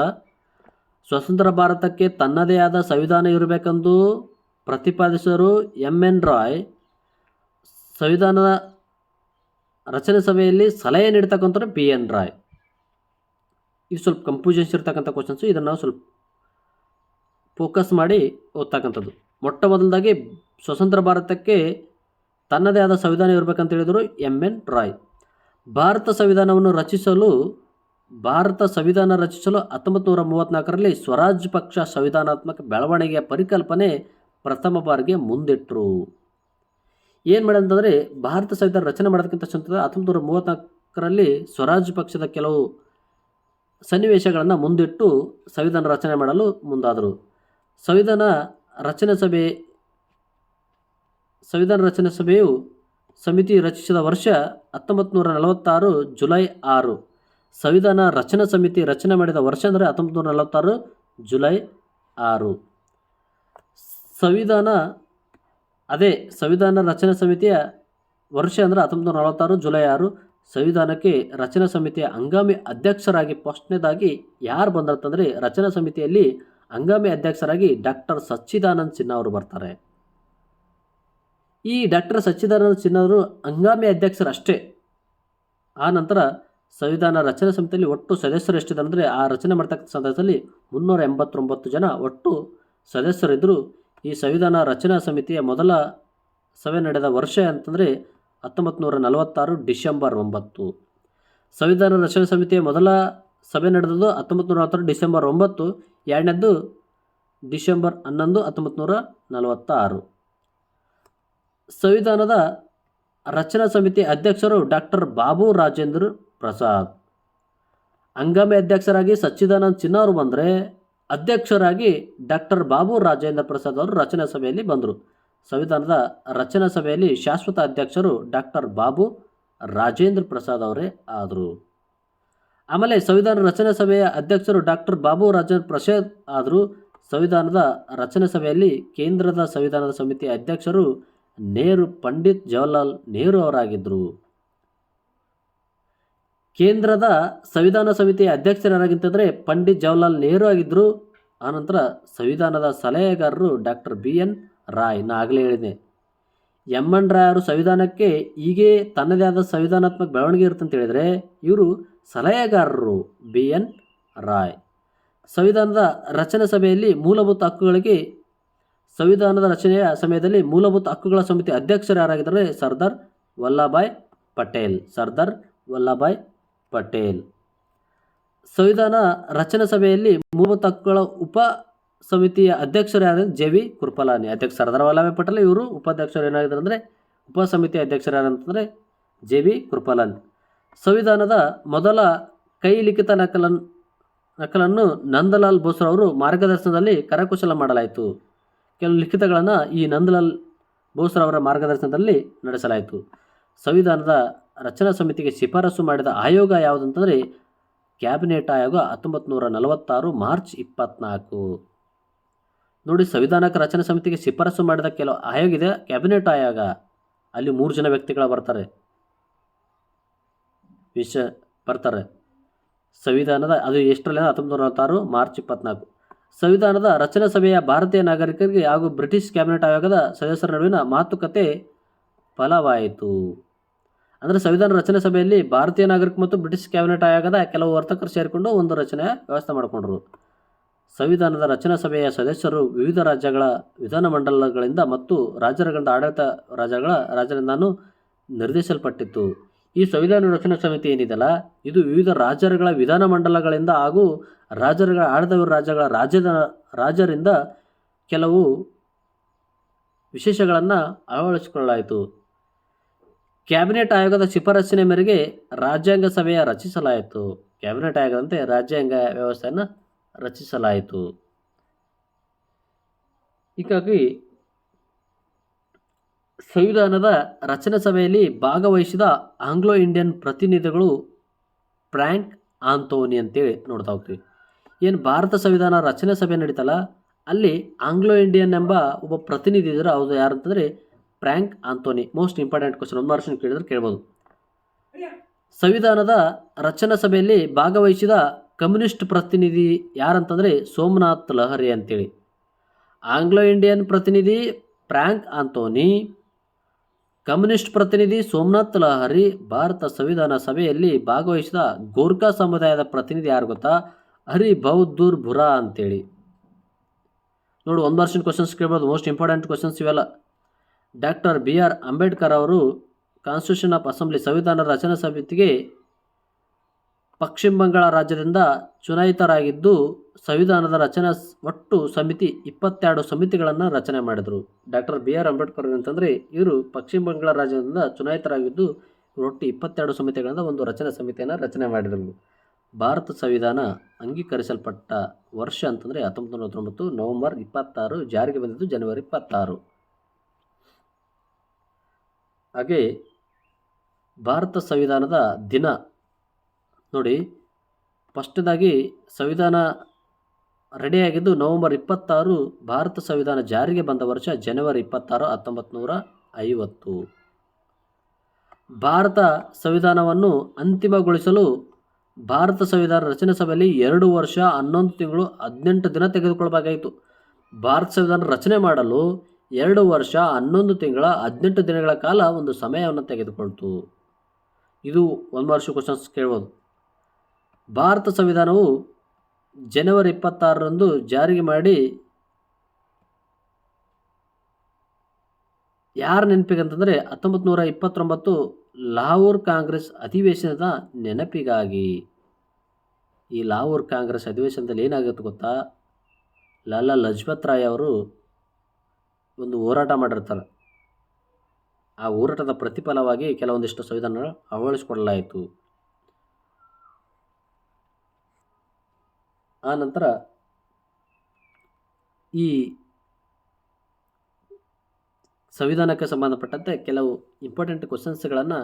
ಸ್ವತಂತ್ರ ಭಾರತಕ್ಕೆ ತನ್ನದೇ ಆದ ಸಂವಿಧಾನ ಇರಬೇಕೆಂದು ಪ್ರತಿಪಾದಿಸರು MN ರಾಯ್. ಸಂವಿಧಾನದ ರಚನೆ ಸಭೆಯಲ್ಲಿ ಸಲಹೆ ನೀಡ್ತಕ್ಕಂಥವ್ರು BN ರಾಯ್. ಇದು ಸ್ವಲ್ಪ ಕನ್ಫ್ಯೂಷನ್ಸ್ ಇರ್ತಕ್ಕಂಥ ಕ್ವಶನ್ಸು. ಇದನ್ನು ನಾವು ಸ್ವಲ್ಪ ಫೋಕಸ್ ಮಾಡಿ ಓದ್ತಕ್ಕಂಥದ್ದು. ಮೊಟ್ಟ ಮೊದಲದಾಗಿ ಸ್ವತಂತ್ರ ಭಾರತಕ್ಕೆ ತನ್ನದೇ ಆದ ಸಂವಿಧಾನ ಇರಬೇಕಂತ ಹೇಳಿದರು MN ರಾಯ್. ಭಾರತ ಸಂವಿಧಾನ ರಚಿಸಲು 1934ರಲ್ಲಿ ಸ್ವರಾಜ್ ಪಕ್ಷ ಸಂವಿಧಾನಾತ್ಮಕ ಬೆಳವಣಿಗೆಯ ಪರಿಕಲ್ಪನೆ ಪ್ರಥಮ ಬಾರಿಗೆ ಮುಂದಿಟ್ಟರು. ಏನು ಮಾಡಿದಂತಂದರೆ, ಭಾರತ ಸಂವಿಧಾನ ರಚನೆ ಮಾಡೋದಕ್ಕಿಂತ ಮುಂಚೆ 1934ರಲ್ಲಿ ಸ್ವರಾಜ್ ಪಕ್ಷದ ಕೆಲವು ಸನ್ನಿವೇಶಗಳನ್ನು ಮುಂದಿಟ್ಟು ಸಂವಿಧಾನ ರಚನೆ ಮಾಡಲು ಮುಂದಾದರು. ಸಂವಿಧಾನ ರಚನೆ ಸಭೆಯು ಸಮಿತಿ ರಚಿಸಿದ ವರ್ಷ 1946 ಜುಲೈ 6. ಸಂವಿಧಾನ ರಚನಾ ಸಮಿತಿ ರಚನೆ ಮಾಡಿದ ವರ್ಷ ಅಂದರೆ 1946 ಜುಲೈ 6. ಸಂವಿಧಾನ ಅದೇ ಸಂವಿಧಾನ ರಚನಾ ಸಮಿತಿಯ ವರ್ಷ ಅಂದರೆ 1946 ಜುಲೈ 6. ಸಂವಿಧಾನಕ್ಕೆ ರಚನಾ ಸಮಿತಿಯ ಹಂಗಾಮಿ ಅಧ್ಯಕ್ಷರಾಗಿ ಫಸ್ಟ್ನೇದಾಗಿ ಯಾರು ಬಂದ್ರಂತಂದರೆ ರಚನಾ ಸಮಿತಿಯಲ್ಲಿ ಹಂಗಾಮಿ ಅಧ್ಯಕ್ಷರಾಗಿ ಡಾಕ್ಟರ್ ಸಚ್ಚಿದಾನಂದ ಸಿನ್ಹಾ ಅವರು ಬರ್ತಾರೆ. ಈ ಡಾಕ್ಟರ್ ಸಚ್ಚಿದಾನಂದ ಸಿನ್ಹಾ ಅವರು ಹಂಗಾಮಿ ಅಧ್ಯಕ್ಷರಷ್ಟೇ. ಆ ನಂತರ ಸಂವಿಧಾನ ರಚನಾ ಸಮಿತಿಯಲ್ಲಿ ಒಟ್ಟು ಸದಸ್ಯರು ಎಷ್ಟಿದೆ ಅಂದರೆ ಆ ರಚನೆ ಮಾಡ್ತಕ್ಕಂಥ ಸಂದರ್ಭದಲ್ಲಿ 389 ಜನ ಒಟ್ಟು ಸದಸ್ಯರಿದ್ದರು. ಈ ಸಂವಿಧಾನ ರಚನಾ ಸಮಿತಿಯ ಮೊದಲ ಸಭೆ ನಡೆದ ವರ್ಷ ಅಂತಂದರೆ 1946 ಡಿಸೆಂಬರ್ 9. ಸಂವಿಧಾನ ರಚನಾ ಸಮಿತಿಯ ಮೊದಲ ಸಭೆ ನಡೆದದ್ದು 1946 ಡಿಸೆಂಬರ್ 9, ಎರಡನೇದ್ದು ಡಿಸೆಂಬರ್ 11, 1946. ಸಂವಿಧಾನದ ರಚನಾ ಸಮಿತಿ ಅಧ್ಯಕ್ಷರು ಡಾಕ್ಟರ್ ಬಾಬು ರಾಜೇಂದ್ರ ಪ್ರಸಾದ್. ಹಂಗಾಮಿ ಅಧ್ಯಕ್ಷರಾಗಿ ಸಚ್ಚಿದಾನಂದ ಸಿನ್ಹಾ ಅವರು ಬಂದರೆ ಅಧ್ಯಕ್ಷರಾಗಿ ಡಾಕ್ಟರ್ ಬಾಬು ರಾಜೇಂದ್ರ ಪ್ರಸಾದ್ ಅವರು ರಚನಾ ಸಭೆಯಲ್ಲಿ ಬಂದರು. ಸಂವಿಧಾನದ ರಚನಾ ಸಭೆಯಲ್ಲಿ ಶಾಶ್ವತ ಅಧ್ಯಕ್ಷರು ಡಾಕ್ಟರ್ ಬಾಬು ರಾಜೇಂದ್ರ ಪ್ರಸಾದ್ ಅವರೇ ಆದರು. ಆಮೇಲೆ ಸಂವಿಧಾನ ರಚನಾ ಸಭೆಯ ಅಧ್ಯಕ್ಷರು ಡಾಕ್ಟರ್ ಬಾಬು ರಾಜೇಂದ್ರ ಪ್ರಸಾದ್ ಆದರು. ಸಂವಿಧಾನದ ರಚನಾ ಸಭೆಯಲ್ಲಿ ಕೇಂದ್ರದ ಸಂವಿಧಾನದ ಸಮಿತಿಯ ಅಧ್ಯಕ್ಷರು ಪಂಡಿತ್ ಜವಾಹರ್ಲಾಲ್ ನೆಹರು ಅವರಾಗಿದ್ದರು. ಕೇಂದ್ರದ ಸಂವಿಧಾನ ಸಮಿತಿಯ ಅಧ್ಯಕ್ಷರಾಗಿತ್ತಂದರೆ ಪಂಡಿತ್ ಜವಾಹರ್ಲಾಲ್ ನೆಹರು ಆಗಿದ್ದರು. ಆನಂತರ ಸಂವಿಧಾನದ ಸಲಹೆಗಾರರು ಡಾಕ್ಟರ್ BN ರಾಯ್. ನಾ ಆಗಲೇ ಹೇಳಿದೆ, MN ರಾಯ್ ಅವರು ಸಂವಿಧಾನಕ್ಕೆ ಹೀಗೆ ತನ್ನದೇ ಆದ ಸಂವಿಧಾನಾತ್ಮಕ ಬೆಳವಣಿಗೆ ಇರುತ್ತಂತ ಹೇಳಿದರೆ ಇವರು ಸಲಹೆಗಾರರು BN ರಾಯ್. ಸಂವಿಧಾನದ ರಚನಾ ಸಭೆಯಲ್ಲಿ ಮೂಲಭೂತ ಹಕ್ಕುಗಳಿಗೆ ಸಂವಿಧಾನದ ರಚನೆಯ ಸಮಯದಲ್ಲಿ ಮೂಲಭೂತ ಹಕ್ಕುಗಳ ಸಮಿತಿ ಅಧ್ಯಕ್ಷರು ಯಾರಾಗಿದ್ದಾರೆ? ಸರ್ದಾರ್ ವಲ್ಲಭಭಾಯ್ ಪಟೇಲ್. ಸಂವಿಧಾನ ರಚನಾ ಸಭೆಯಲ್ಲಿ ಮೂಲಭೂತ ಹಕ್ಕುಗಳ ಉಪ ಸಮಿತಿಯ ಅಧ್ಯಕ್ಷರು ಯಾರು? JV ಕೃಪಲಾನಿ. ಅಧ್ಯಕ್ಷ ಸರ್ದಾರ್ ವಲ್ಲಭಭಾಯ್ ಪಟೇಲ್, ಇವರು ಉಪಾಧ್ಯಕ್ಷರು ಏನಾಗಿದ್ದಾರೆ ಅಂದರೆ ಉಪ ಸಮಿತಿ ಅಧ್ಯಕ್ಷರು ಯಾರಂತಂದರೆ JV ಕೃಪಲಾನಿ. ಸಂವಿಧಾನದ ಮೊದಲ ಕೈ ಲಿಖಿತ ನಕಲನ್ನು ನಂದಲಾಲ್ ಬೋಸ್ರಾ ಅವರು ಮಾರ್ಗದರ್ಶನದಲ್ಲಿ ಕರಕುಶಲ ಮಾಡಲಾಯಿತು. ಕೆಲವು ಲಿಖಿತಗಳನ್ನು ಈ ನಂದಲಾಲ್ ಬೋಸ್ರಾ ಅವರ ಮಾರ್ಗದರ್ಶನದಲ್ಲಿ ನಡೆಸಲಾಯಿತು. ಸಂವಿಧಾನದ ರಚನಾ ಸಮಿತಿಗೆ ಶಿಫಾರಸು ಮಾಡಿದ ಆಯೋಗ ಯಾವುದಂತಂದರೆ ಕ್ಯಾಬಿನೆಟ್ ಆಯೋಗ 1946 ಮಾರ್ಚ್ 24. ನೋಡಿ, ಸಂವಿಧಾನಕ್ಕೆ ರಚನಾ ಸಮಿತಿಗೆ ಶಿಫಾರಸು ಮಾಡಿದ ಕೆಲವು ಆಯೋಗ ಇದೆ, ಕ್ಯಾಬಿನೆಟ್ ಆಯೋಗ. ಅಲ್ಲಿ 3 ಜನ ವ್ಯಕ್ತಿಗಳು ಬರ್ತಾರೆ. ಸಂವಿಧಾನದ ಅದು ಎಷ್ಟರಲ್ಲಿ 1946 ಮಾರ್ಚ್ 24. ಸಂವಿಧಾನದ ರಚನಾ ಸಭೆಯ ಭಾರತೀಯ ನಾಗರಿಕರಿಗೆ ಹಾಗೂ ಬ್ರಿಟಿಷ್ ಕ್ಯಾಬಿನೆಟ್ ಆಯೋಗದ ಸದಸ್ಯರ ನಡುವಿನ ಮಾತುಕತೆ ಫಲವಾಯಿತು. ಅಂದರೆ ಸಂವಿಧಾನ ರಚನಾ ಸಭೆಯಲ್ಲಿ ಭಾರತೀಯ ನಾಗರಿಕ ಮತ್ತು ಬ್ರಿಟಿಷ್ ಕ್ಯಾಬಿನೆಟ್ ಆಯೋಗದ ಕೆಲವು ವರ್ತಕರು ಸೇರಿಕೊಂಡು ಒಂದು ರಚನೆ ವ್ಯವಸ್ಥೆ ಮಾಡಿಕೊಂಡರು. ಸಂವಿಧಾನದ ರಚನಾ ಸಭೆಯ ಸದಸ್ಯರು ವಿವಿಧ ರಾಜ್ಯಗಳ ವಿಧಾನಮಂಡಲಗಳಿಂದ ಮತ್ತು ರಾಜ್ಯಗಳಿಂದ ರಾಜ್ಯರಿಂದಾನು ನಿರ್ದೇಶಿಸಲ್ಪಟ್ಟಿತ್ತು. ಈ ಸಂವಿಧಾನ ರಚನಾ ಸಮಿತಿ ಏನಿದೆಯಲ್ಲ, ಇದು ವಿವಿಧ ರಾಜ್ಯಗಳ ವಿಧಾನಮಂಡಲಗಳಿಂದ ಹಾಗೂ ರಾಜ್ಯಗಳ ರಾಜ್ಯರಿಂದ ಕೆಲವು ವಿಶೇಷಗಳನ್ನು ಅಳವಡಿಸಿಕೊಳ್ಳಲಾಯಿತು. ಕ್ಯಾಬಿನೆಟ್ ಆಯೋಗದ ಶಿಫಾರಸಿನ ಮೇರೆಗೆ ರಾಜ್ಯಾಂಗ ಸಭೆಯ ರಚಿಸಲಾಯಿತು. ಕ್ಯಾಬಿನೆಟ್ ಆಯೋಗದಂತೆ ರಾಜ್ಯಾಂಗ ವ್ಯವಸ್ಥೆಯನ್ನು ರಚಿಸಲಾಯಿತು. ಹೀಗಾಗಿ ಸಂವಿಧಾನದ ರಚನಾ ಸಭೆಯಲ್ಲಿ ಭಾಗವಹಿಸಿದ ಆಂಗ್ಲೋ ಇಂಡಿಯನ್ ಪ್ರತಿನಿಧಿಗಳು ಫ್ರಾಂಕ್ ಆಂಥೋನಿ ಅಂತೇಳಿ ನೋಡ್ತಾ ಹೋಗ್ತೀವಿ. ಏನು ಭಾರತ ಸಂವಿಧಾನ ರಚನಾ ಸಭೆ ನಡೀತಲ್ಲ, ಅಲ್ಲಿ ಆಂಗ್ಲೋ ಇಂಡಿಯನ್ ಎಂಬ ಒಬ್ಬ ಪ್ರತಿನಿಧಿ ಇದ್ದರು. ಅವ್ರು ಯಾರು ಅಂತಂದರೆ Frank Anthony. Most important question, ಒಂದು ಮಾರ್ಕ್ಸ್ ಕೇಳಿದ್ರೆ ಕೇಳ್ಬೋದು. ಸಂವಿಧಾನದ ರಚನಾ ಸಭೆಯಲ್ಲಿ ಭಾಗವಹಿಸಿದ ಕಮ್ಯುನಿಸ್ಟ್ ಪ್ರತಿನಿಧಿ ಯಾರಂತಂದರೆ ಸೋಮನಾಥ್ ಲಹರಿ ಅಂತೇಳಿ. ಆಂಗ್ಲೋ ಇಂಡಿಯನ್ ಪ್ರತಿನಿಧಿ ಫ್ರಾಂಕ್ ಆಂಥೋನಿ, ಕಮ್ಯುನಿಸ್ಟ್ ಪ್ರತಿನಿಧಿ ಸೋಮನಾಥ್ ಲಹರಿ. ಭಾರತ ಸಂವಿಧಾನ ಸಭೆಯಲ್ಲಿ ಭಾಗವಹಿಸಿದ ಗೋರ್ಖಾ ಸಮುದಾಯದ ಪ್ರತಿನಿಧಿ ಯಾರು ಗೊತ್ತಾ? ಹರಿ ಬಹದ್ದೂರ್ ಬುರಾ ಅಂತೇಳಿ. ನೋಡಿ, ಒಂದು ಮಾರ್ಕ್ಸಿನ ಕ್ವಶನ್ಸ್ ಕೇಳ್ಬೋದು, ಮೋಸ್ಟ್ ಇಂಪಾರ್ಟೆಂಟ್ ಕ್ವಶನ್ಸ್ ಇವೆಲ್ಲ. ಡಾಕ್ಟರ್ BR ಅಂಬೇಡ್ಕರ್ ಅವರು ಕಾನ್ಸ್ಟಿಟ್ಯೂಷನ್ ಆಫ್ ಅಸೆಂಬ್ಲಿ ಸಂವಿಧಾನ ರಚನಾ ಸಮಿತಿಗೆ ಪಶ್ಚಿಮ ಬಂಗಾಳ ರಾಜ್ಯದಿಂದ ಚುನಾಯಿತರಾಗಿದ್ದು ಸಂವಿಧಾನದ ರಚನಾ ಒಟ್ಟು ಸಮಿತಿ 22 ಸಮಿತಿಗಳನ್ನು ರಚನೆ ಮಾಡಿದರು. ಡಾಕ್ಟರ್ BR ಅಂಬೇಡ್ಕರ್ ಅಂತಂದರೆ ಇವರು ಪಶ್ಚಿಮ ಬಂಗಾಳ ರಾಜ್ಯದಿಂದ ಚುನಾಯಿತರಾಗಿದ್ದು ಒಟ್ಟು 22 ಸಮಿತಿಗಳಿಂದ ಒಂದು ರಚನಾ ಸಮಿತಿಯನ್ನು ರಚನೆ ಮಾಡಿದರು. ಭಾರತ ಸಂವಿಧಾನ ಅಂಗೀಕರಿಸಲ್ಪಟ್ಟ ವರ್ಷ ಅಂತಂದರೆ 1949 ನವೆಂಬರ್ 26, ಜಾರಿಗೆ ಬಂದಿದ್ದು ಜನವರಿ 26. ಹಾಗೆ ಭಾರತ ಸಂವಿಧಾನದ ದಿನ ನೋಡಿ, ಫಸ್ಟ್ದಾಗಿ ಸಂವಿಧಾನ ರೆಡಿಯಾಗಿದ್ದು ನವೆಂಬರ್ 26. ಭಾರತ ಸಂವಿಧಾನ ಜಾರಿಗೆ ಬಂದ ವರ್ಷ ಜನವರಿ 26, 1950. ಭಾರತ ಸಂವಿಧಾನವನ್ನು ಅಂತಿಮಗೊಳಿಸಲು ಭಾರತ ಸಂವಿಧಾನ ರಚನೆ ಸಭೆಯಲ್ಲಿ 2 ವರ್ಷ 11 ತಿಂಗಳು 18 ದಿನ ತೆಗೆದುಕೊಳ್ಳಬೇಕಾಯಿತು. ಭಾರತ ಸಂವಿಧಾನ ರಚನೆ ಮಾಡಲು 2 ವರ್ಷ 11 ತಿಂಗಳ 18 ದಿನಗಳ ಕಾಲ ಒಂದು ಸಮಯವನ್ನು ತೆಗೆದುಕೊಳ್ತು. ಇದು 1 ವರ್ಷ ಕ್ವಶನ್ಸ್ ಕೇಳ್ಬೋದು. ಭಾರತ ಸಂವಿಧಾನವು ಜನವರಿ 26ರಂದು ಜಾರಿಗೆ ಮಾಡಿ ಯಾರ ನೆನಪಿಗೆ ಅಂತಂದರೆ 1929 ಲಾಹೋರ್ ಕಾಂಗ್ರೆಸ್ ಅಧಿವೇಶನದ ನೆನಪಿಗಾಗಿ. ಈ ಲಾಹೋರ್ ಕಾಂಗ್ರೆಸ್ ಅಧಿವೇಶನದಲ್ಲಿ ಏನಾಗುತ್ತೆ ಗೊತ್ತಾ, ಲಾಲಾ ಲಜಪತ್ ರಾಯ್ ಅವರು ಒಂದು ಹೋರಾಟ ಮಾಡಿರ್ತಾರೆ. ಆ ಹೋರಾಟದ ಪ್ರತಿಫಲವಾಗಿ ಕೆಲವೊಂದಿಷ್ಟು ಸಂವಿಧಾನಗಳು ಅಳವಡಿಸಿಕೊಳ್ಳಲಾಯಿತು. ಆ ನಂತರ ಈ ಸಂವಿಧಾನಕ್ಕೆ ಸಂಬಂಧಪಟ್ಟಂತೆ ಕೆಲವು ಇಂಪಾರ್ಟೆಂಟ್ ಕ್ವಶನ್ಸ್ಗಳನ್ನು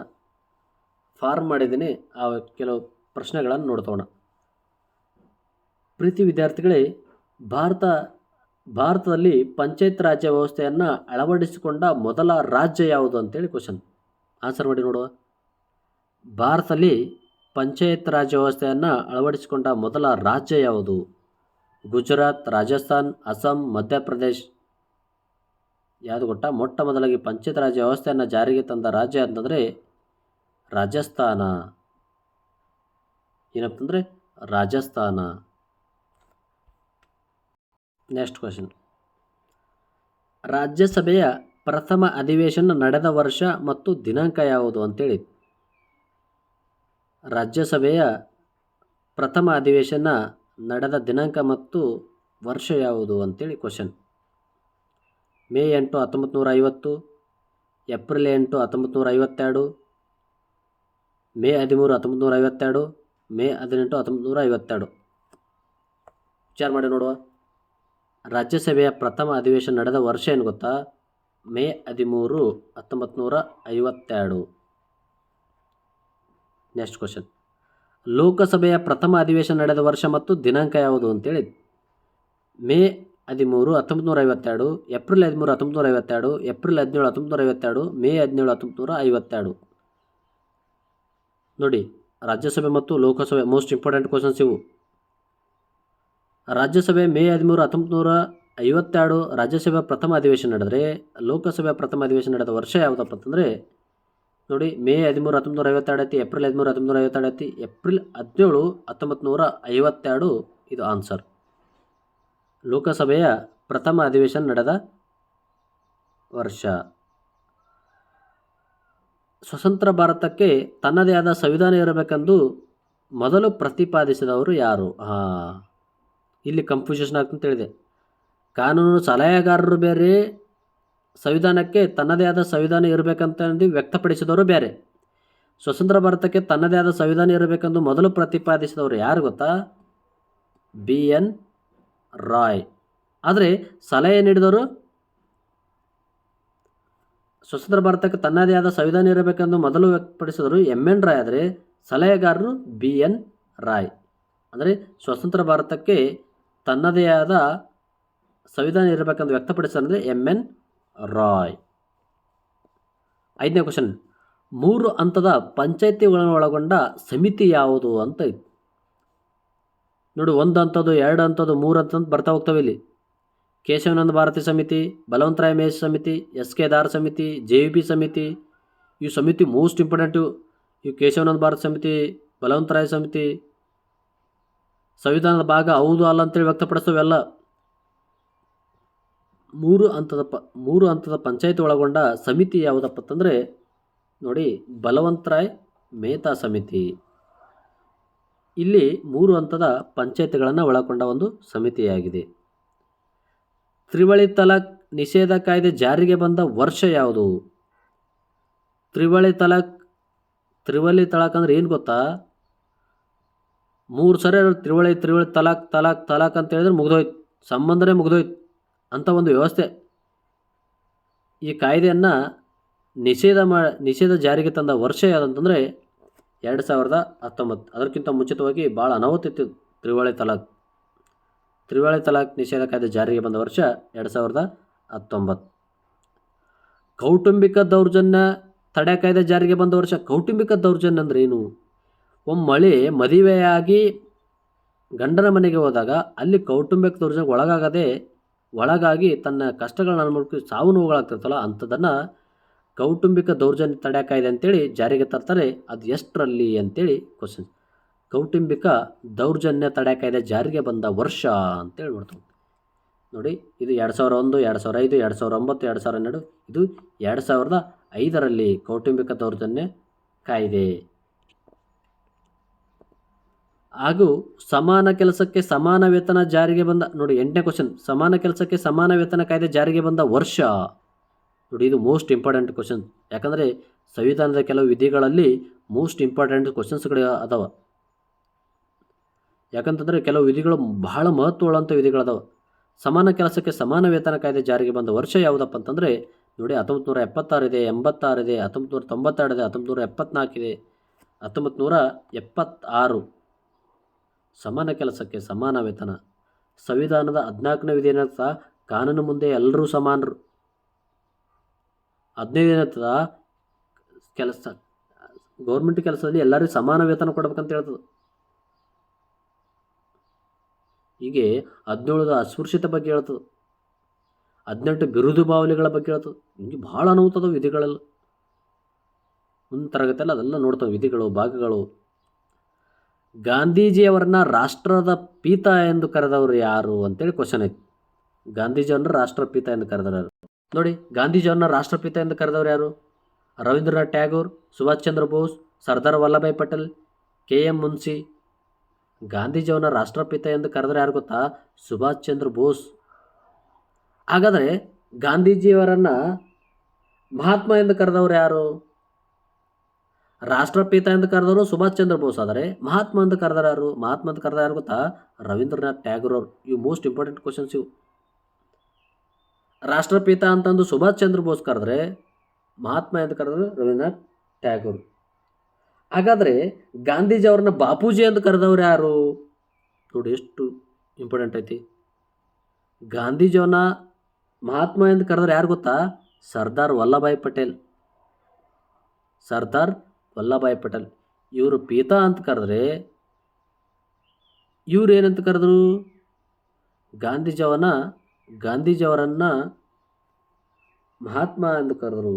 ಫಾರ್ಮ್ ಮಾಡಿದ್ದೀನಿ. ಆ ಕೆಲವು ಪ್ರಶ್ನೆಗಳನ್ನು ನೋಡ್ತೋಣ. ಪ್ರೀತಿ ವಿದ್ಯಾರ್ಥಿಗಳೇ, ಭಾರತದಲ್ಲಿ ಪಂಚಾಯತ್ ರಾಜ್ಯ ವ್ಯವಸ್ಥೆಯನ್ನು ಅಳವಡಿಸಿಕೊಂಡ ಮೊದಲ ರಾಜ್ಯ ಯಾವುದು ಅಂತೇಳಿ ಕ್ವಶನ್. ಆನ್ಸರ್ ಮಾಡಿ ನೋಡುವ. ಭಾರತದಲ್ಲಿ ಪಂಚಾಯತ್ ರಾಜ್ ವ್ಯವಸ್ಥೆಯನ್ನು ಅಳವಡಿಸಿಕೊಂಡ ಮೊದಲ ರಾಜ್ಯ ಯಾವುದು? ಗುಜರಾತ್, ರಾಜಸ್ಥಾನ್, ಅಸ್ಸಾಂ, ಮಧ್ಯಪ್ರದೇಶ್. ಯಾವುದು ಗೊತ್ತಾ? ಮೊಟ್ಟ ಮೊದಲಾಗಿ ಪಂಚಾಯತ್ ರಾಜ್ ವ್ಯವಸ್ಥೆಯನ್ನು ಜಾರಿಗೆ ತಂದ ರಾಜ್ಯ ಅಂತಂದರೆ ರಾಜಸ್ಥಾನ. ಏನಂತಂದರೆ ರಾಜಸ್ಥಾನ. Next question. ರಾಜ್ಯಸಭೆಯ ಪ್ರಥಮ ಅಧಿವೇಶನ ನಡೆದ ವರ್ಷ ಮತ್ತು ದಿನಾಂಕ ಯಾವುದು ಅಂತೇಳಿ. ರಾಜ್ಯಸಭೆಯ ಪ್ರಥಮ ಅಧಿವೇಶನ ನಡೆದ ದಿನಾಂಕ ಮತ್ತು ವರ್ಷ ಯಾವುದು ಅಂತೇಳಿ ಕ್ವಶನ್. ಮೇ 8, 1950, ಏಪ್ರಿಲ್ 8, 1952, ಮೇ 13, 1952, ಮೇ 18, 1952. ವಿಚಾರ ಮಾಡಿ ನೋಡುವ. ರಾಜ್ಯಸಭೆಯ ಪ್ರಥಮ ಅಧಿವೇಶನ ನಡೆದ ವರ್ಷ ಏನು ಗೊತ್ತಾ? ಮೇ 13, 1952. Next question. ಲೋಕಸಭೆಯ ಪ್ರಥಮ ಅಧಿವೇಶನ ನಡೆದ ವರ್ಷ ಮತ್ತು ದಿನಾಂಕ ಯಾವುದು ಅಂತೇಳಿ. May 13, 1952, April 13, 1952, April 17, 1952, May 17, 1952. ನೋಡಿ, ರಾಜ್ಯಸಭೆ ಮತ್ತು ಲೋಕಸಭೆ ಮೋಸ್ಟ್ ಇಂಪಾರ್ಟೆಂಟ್ ಕ್ವಶನ್ಸ್ ಇವು. ರಾಜ್ಯಸಭೆ ಮೇ 13, 1952 ರಾಜ್ಯಸಭೆ ಪ್ರಥಮ ಅಧಿವೇಶನ ನಡೆದರೆ ಲೋಕಸಭೆ ಪ್ರಥಮ ಅಧಿವೇಶನ ನಡೆದ ವರ್ಷ ಯಾವುದಪ್ಪ ಅಂತಂದರೆ ನೋಡಿ, ಮೇ 13, 1952 ಐತಿ, ಏಪ್ರಿಲ್ 13, 1952 ಐತಿ, ಏಪ್ರಿಲ್ 17, 1952 ಇದು ಆನ್ಸರ್. ಲೋಕಸಭೆಯ ಪ್ರಥಮ ಅಧಿವೇಶನ ನಡೆದ ವರ್ಷ. ಸ್ವತಂತ್ರ ಭಾರತಕ್ಕೆ ತನ್ನದೇ ಆದ ಸಂವಿಧಾನ ಇರಬೇಕೆಂದು ಮೊದಲು ಪ್ರತಿಪಾದಿಸಿದವರು ಯಾರು? ಇಲ್ಲಿ ಕನ್ಫ್ಯೂಷನ್ ಆಗ್ತಂತ ಹೇಳಿದೆ. ಕಾನೂನು ಸಲಹೆಗಾರರು ಬೇರೆ, ಸಂವಿಧಾನಕ್ಕೆ ತನ್ನದೇ ಆದ ಸಂವಿಧಾನ ಇರಬೇಕಂತಂದು ವ್ಯಕ್ತಪಡಿಸಿದವರು ಬೇರೆ. ಸ್ವತಂತ್ರ ಭಾರತಕ್ಕೆ ತನ್ನದೇ ಆದ ಸಂವಿಧಾನ ಇರಬೇಕೆಂದು ಮೊದಲು ಪ್ರತಿಪಾದಿಸಿದವರು ಯಾರು ಗೊತ್ತಾ? BN ರಾಯ್. ಆದರೆ ಸಲಹೆ ನೀಡಿದವರು ಸ್ವತಂತ್ರ ಭಾರತಕ್ಕೆ ತನ್ನದೇ ಆದ ಸಂವಿಧಾನ ಇರಬೇಕೆಂದು ಮೊದಲು ವ್ಯಕ್ತಪಡಿಸಿದವರು MN ರಾಯ್. ಆದರೆ ಸಲಹೆಗಾರರು BN ರಾಯ್. ಅಂದರೆ ಸ್ವತಂತ್ರ ಭಾರತಕ್ಕೆ ತನ್ನದೇ ಆದ ಸಂವಿಧಾನ ಇರಬೇಕೆಂದು ವ್ಯಕ್ತಪಡಿಸಿದರೆ MN ರಾಯ್. 5ನೇ ಕ್ವಶನ್. 3 ಹಂತದ ಪಂಚಾಯತಿಗಳನ್ನು ಒಳಗೊಂಡ ಸಮಿತಿ ಯಾವುದು ಅಂತ ಇತ್ತು. ನೋಡಿ, 1 ಹಂತದ್ದು, 2 ಹಂತದ್ದು, 3 ಹಂತದ್ದು ಬರ್ತಾ ಹೋಗ್ತವೆ ಇಲ್ಲಿ. ಕೇಶವಾನಂದ ಭಾರತಿ ಸಮಿತಿ, ಬಲವಂತರಾಯ ಮೇಷ್ ಸಮಿತಿ, SK ದಾರ್ ಸಮಿತಿ, JVP ಸಮಿತಿ. ಇವು ಸಮಿತಿ ಮೋಸ್ಟ್ ಇಂಪಾರ್ಟೆಂಟು. ಇವು ಕೇಶವಾನಂದ ಭಾರತಿ ಸಮಿತಿ, ಬಲವಂತರಾಯ ಸಮಿತಿ ಸಂವಿಧಾನದ ಭಾಗ ಹೌದು ಅಲ್ಲ ಅಂತೇಳಿ ವ್ಯಕ್ತಪಡಿಸ್ತವೆಲ್ಲ. 3 ಹಂತದ ಪಂಚಾಯತಿ ಒಳಗೊಂಡ ಸಮಿತಿ ಯಾವುದಪ್ಪ ಅಂತಂದರೆ ನೋಡಿ, ಬಲವಂತರಾಯ್ ಮೆಹ್ತಾ ಸಮಿತಿ. ಇಲ್ಲಿ 3 ಹಂತದ ಪಂಚಾಯತಿಗಳನ್ನು ಒಳಗೊಂಡ ಒಂದು ಸಮಿತಿಯಾಗಿದೆ. ತ್ರಿವಳಿ ತಲಾಕ್ ನಿಷೇಧ ಕಾಯ್ದೆ ಜಾರಿಗೆ ಬಂದ ವರ್ಷ ಯಾವುದು? ತ್ರಿವಳಿ ತಲಾಕ್ ಅಂದ್ರೆ ಏನು ಗೊತ್ತಾ? 3 ಸರಿ ತ್ರಿವಳಿ ತಲಾಕ್ ಅಂತ ಹೇಳಿದ್ರೆ ಮುಗಿದೋಯ್ತು, ಸಂಬಂಧನೇ ಮುಗಿದೋಯ್ತು ಅಂತ ಒಂದು ವ್ಯವಸ್ಥೆ. ಈ ಕಾಯ್ದೆಯನ್ನು ನಿಷೇಧ ಜಾರಿಗೆ ತಂದ ವರ್ಷ ಯಾವುದಂತಂದರೆ 2019. ಅದಕ್ಕಿಂತ ಮುಂಚಿತವಾಗಿ ಭಾಳ ಅನಾಹುತ ಇತ್ತು ತ್ರಿವಳಿ ತಲಾಕ್. ತ್ರಿವಳಿ ತಲಾಖ್ ನಿಷೇಧ ಕಾಯ್ದೆ ಜಾರಿಗೆ ಬಂದ ವರ್ಷ 2019. ಕೌಟುಂಬಿಕ ದೌರ್ಜನ್ಯ ತಡೆ ಕಾಯ್ದೆ ಜಾರಿಗೆ ಬಂದ ವರ್ಷ. ಕೌಟುಂಬಿಕ ದೌರ್ಜನ್ಯ ಅಂದ್ರೆ ಏನು? ಒಮ್ಮಳೆ ಮದುವೆಯಾಗಿ ಗಂಡನ ಮನೆಗೆ ಹೋದಾಗ ಅಲ್ಲಿ ಕೌಟುಂಬಿಕ ದೌರ್ಜನ್ಯಕ್ಕೆ ಒಳಗಾಗಿ ತನ್ನ ಕಷ್ಟಗಳನ್ನ ಅನುಭವಿಸಿ ಸಾವು ನೋವುಗಳಾಗ್ತಿರ್ತಲ್ಲ ಅಂಥದ್ದನ್ನು ಕೌಟುಂಬಿಕ ದೌರ್ಜನ್ಯ ತಡೆ ಕಾಯ್ದೆ ಅಂತೇಳಿ ಜಾರಿಗೆ ತರ್ತಾರೆ. ಅದು ಎಷ್ಟರಲ್ಲಿ ಅಂತೇಳಿ ಕ್ವಶನ್. ಕೌಟುಂಬಿಕ ದೌರ್ಜನ್ಯ ತಡೆ ಕಾಯ್ದೆ ಜಾರಿಗೆ ಬಂದ ವರ್ಷ ಅಂತೇಳಿ ನೋಡ್ತೀವಿ. ನೋಡಿ, ಇದು 2001, 2005, 2009, 2012. ಇದು 2005ರಲ್ಲಿ ಕೌಟುಂಬಿಕ ದೌರ್ಜನ್ಯ ಕಾಯ್ದೆ. ಹಾಗೂ ಸಮಾನ ಕೆಲಸಕ್ಕೆ ಸಮಾನ ವೇತನ ಜಾರಿಗೆ ಬಂದ. ನೋಡಿ 8ನೇ ಕ್ವಶನ್. ಸಮಾನ ಕೆಲಸಕ್ಕೆ ಸಮಾನ ವೇತನ ಕಾಯ್ದೆ ಜಾರಿಗೆ ಬಂದ ವರ್ಷ. ನೋಡಿ, ಇದು ಮೋಸ್ಟ್ ಇಂಪಾರ್ಟೆಂಟ್ ಕ್ವಶನ್. ಯಾಕಂದರೆ ಸಂವಿಧಾನದ ಕೆಲವು ವಿಧಿಗಳಲ್ಲಿ ಮೋಸ್ಟ್ ಇಂಪಾರ್ಟೆಂಟ್ ಕ್ವಶನ್ಸ್ಗಳು ಅದಾವ. ಯಾಕಂತಂದರೆ ಕೆಲವು ವಿಧಿಗಳು ಬಹಳ ಮಹತ್ವವುಳ್ಳಂಥ ವಿಧಿಗಳದಾವ. ಸಮಾನ ಕೆಲಸಕ್ಕೆ ಸಮಾನ ವೇತನ ಕಾಯ್ದೆ ಜಾರಿಗೆ ಬಂದ ವರ್ಷ ಯಾವುದಪ್ಪ ಅಂತಂದರೆ ನೋಡಿ, 1976 ಇದೆ, 86 ಇದೆ, 1992 ಇದೆ, 1974 ಇದೆ, 1976. ಸಮಾನ ಕೆಲಸಕ್ಕೆ ಸಮಾನ ವೇತನ. ಸಂವಿಧಾನದ 14ನೇ ವಿಧಿ ಏನಂತ, ಕಾನೂನು ಮುಂದೆ ಎಲ್ಲರೂ ಸಮಾನರು. 15 ಏನಂತದ, ಕೆಲಸ ಗೌರ್ಮೆಂಟ್ ಕೆಲಸದಲ್ಲಿ ಎಲ್ಲರಿಗೂ ಸಮಾನ ವೇತನ ಕೊಡ್ಬೇಕಂತ ಹೇಳ್ತದೆ. ಹೀಗೆ 17 ಅಸ್ಪೃಶ್ಯತೆ ಬಗ್ಗೆ ಹೇಳ್ತದೆ. 18 ಬಿರುದು ಬಾವಲಿಗಳ ಬಗ್ಗೆ ಹೇಳ್ತದೆ. ಹಿಂಗೆ ಭಾಳ ಅನುಭವದ ವಿಧಿಗಳೆಲ್ಲ ಮುಂದಿನ ತರಗತಿಯಲ್ಲಿ ಅದೆಲ್ಲ ನೋಡ್ತವೆ, ವಿಧಿಗಳು, ಭಾಗಗಳು. ಗಾಂಧೀಜಿಯವರನ್ನ ರಾಷ್ಟ್ರದ ಪಿತ ಎಂದು ಕರೆದವರು ಯಾರು ಅಂತೇಳಿ ಕ್ವಶನ್ ಐತಿ. ಗಾಂಧೀಜಿಯವ್ರನ್ನ ರಾಷ್ಟ್ರಪಿತ ಎಂದು ಕರೆದವರು ಯಾರು? ನೋಡಿ, ಗಾಂಧೀಜಿಯವ್ರನ್ನ ರಾಷ್ಟ್ರಪಿತ ಎಂದು ಕರೆದವರು ಯಾರು? ರವೀಂದ್ರನಾಥ್ ಟ್ಯಾಗೋರ್, ಸುಭಾಷ್ ಚಂದ್ರ ಬೋಸ್, ಸರ್ದಾರ್ ವಲ್ಲಭಾಯ್ ಪಟೇಲ್, KM ಮುನ್ಸಿ. ಗಾಂಧೀಜಿಯವರನ್ನ ರಾಷ್ಟ್ರಪಿತ ಎಂದು ಕರೆದ್ರೆ ಯಾರು ಗೊತ್ತಾ? ಸುಭಾಷ್ ಚಂದ್ರ ಬೋಸ್. ಹಾಗಾದರೆ ಗಾಂಧೀಜಿಯವರನ್ನು ಮಹಾತ್ಮ ಎಂದು ಕರೆದವರು ಯಾರು? ರಾಷ್ಟ್ರಪಿತ ಎಂದು ಕರೆದವರು ಸುಭಾಷ್ ಚಂದ್ರ ಬೋಸ್. ಆದರೆ ಮಹಾತ್ಮ ಎಂದು ಕರೆದವರು ಯಾರು? ಮಹಾತ್ಮ ಅಂತ ಕರೆದ ಯಾರು ಗೊತ್ತಾ? ರವೀಂದ್ರನಾಥ್ ಟ್ಯಾಗೋರ್ ಅವರು. ಇವು ಮೋಸ್ಟ್ ಇಂಪಾರ್ಟೆಂಟ್ ಕ್ವಶನ್ಸ್ ಇವು. ರಾಷ್ಟ್ರಪಿತ ಅಂತಂದು ಸುಭಾಷ್ ಚಂದ್ರ ಬೋಸ್ ಕರೆದ್ರೆ, ಮಹಾತ್ಮ ಎಂದು ಕರೆದ್ರು ರವೀಂದ್ರನಾಥ್ ಟ್ಯಾಗೋರ್. ಹಾಗಾದರೆ ಗಾಂಧೀಜಿ ಅವ್ರನ್ನ ಬಾಪೂಜಿ ಎಂದು ಕರೆದವ್ರು ಯಾರು? ನೋಡಿ, ಎಷ್ಟು ಇಂಪಾರ್ಟೆಂಟ್ ಐತಿ. ಗಾಂಧೀಜಿಯವ್ರನ್ನ ಮಹಾತ್ಮ ಎಂದು ಕರೆದ್ರೆ ಯಾರು ಗೊತ್ತಾ? ಸರ್ದಾರ್ ವಲ್ಲಭಾಯ್ ಪಟೇಲ್. ಸರ್ದಾರ್ ವಲ್ಲಭಾಯ್ ಪಟೇಲ್ ಇವರು ಪೀತಾ ಅಂತ ಕರೆದ್ರೆ, ಇವ್ರು ಏನಂತ ಕರೆದ್ರು? ಗಾಂಧೀಜಿಯವರನ್ನು ಮಹಾತ್ಮ ಎಂದು ಕರೆದರು.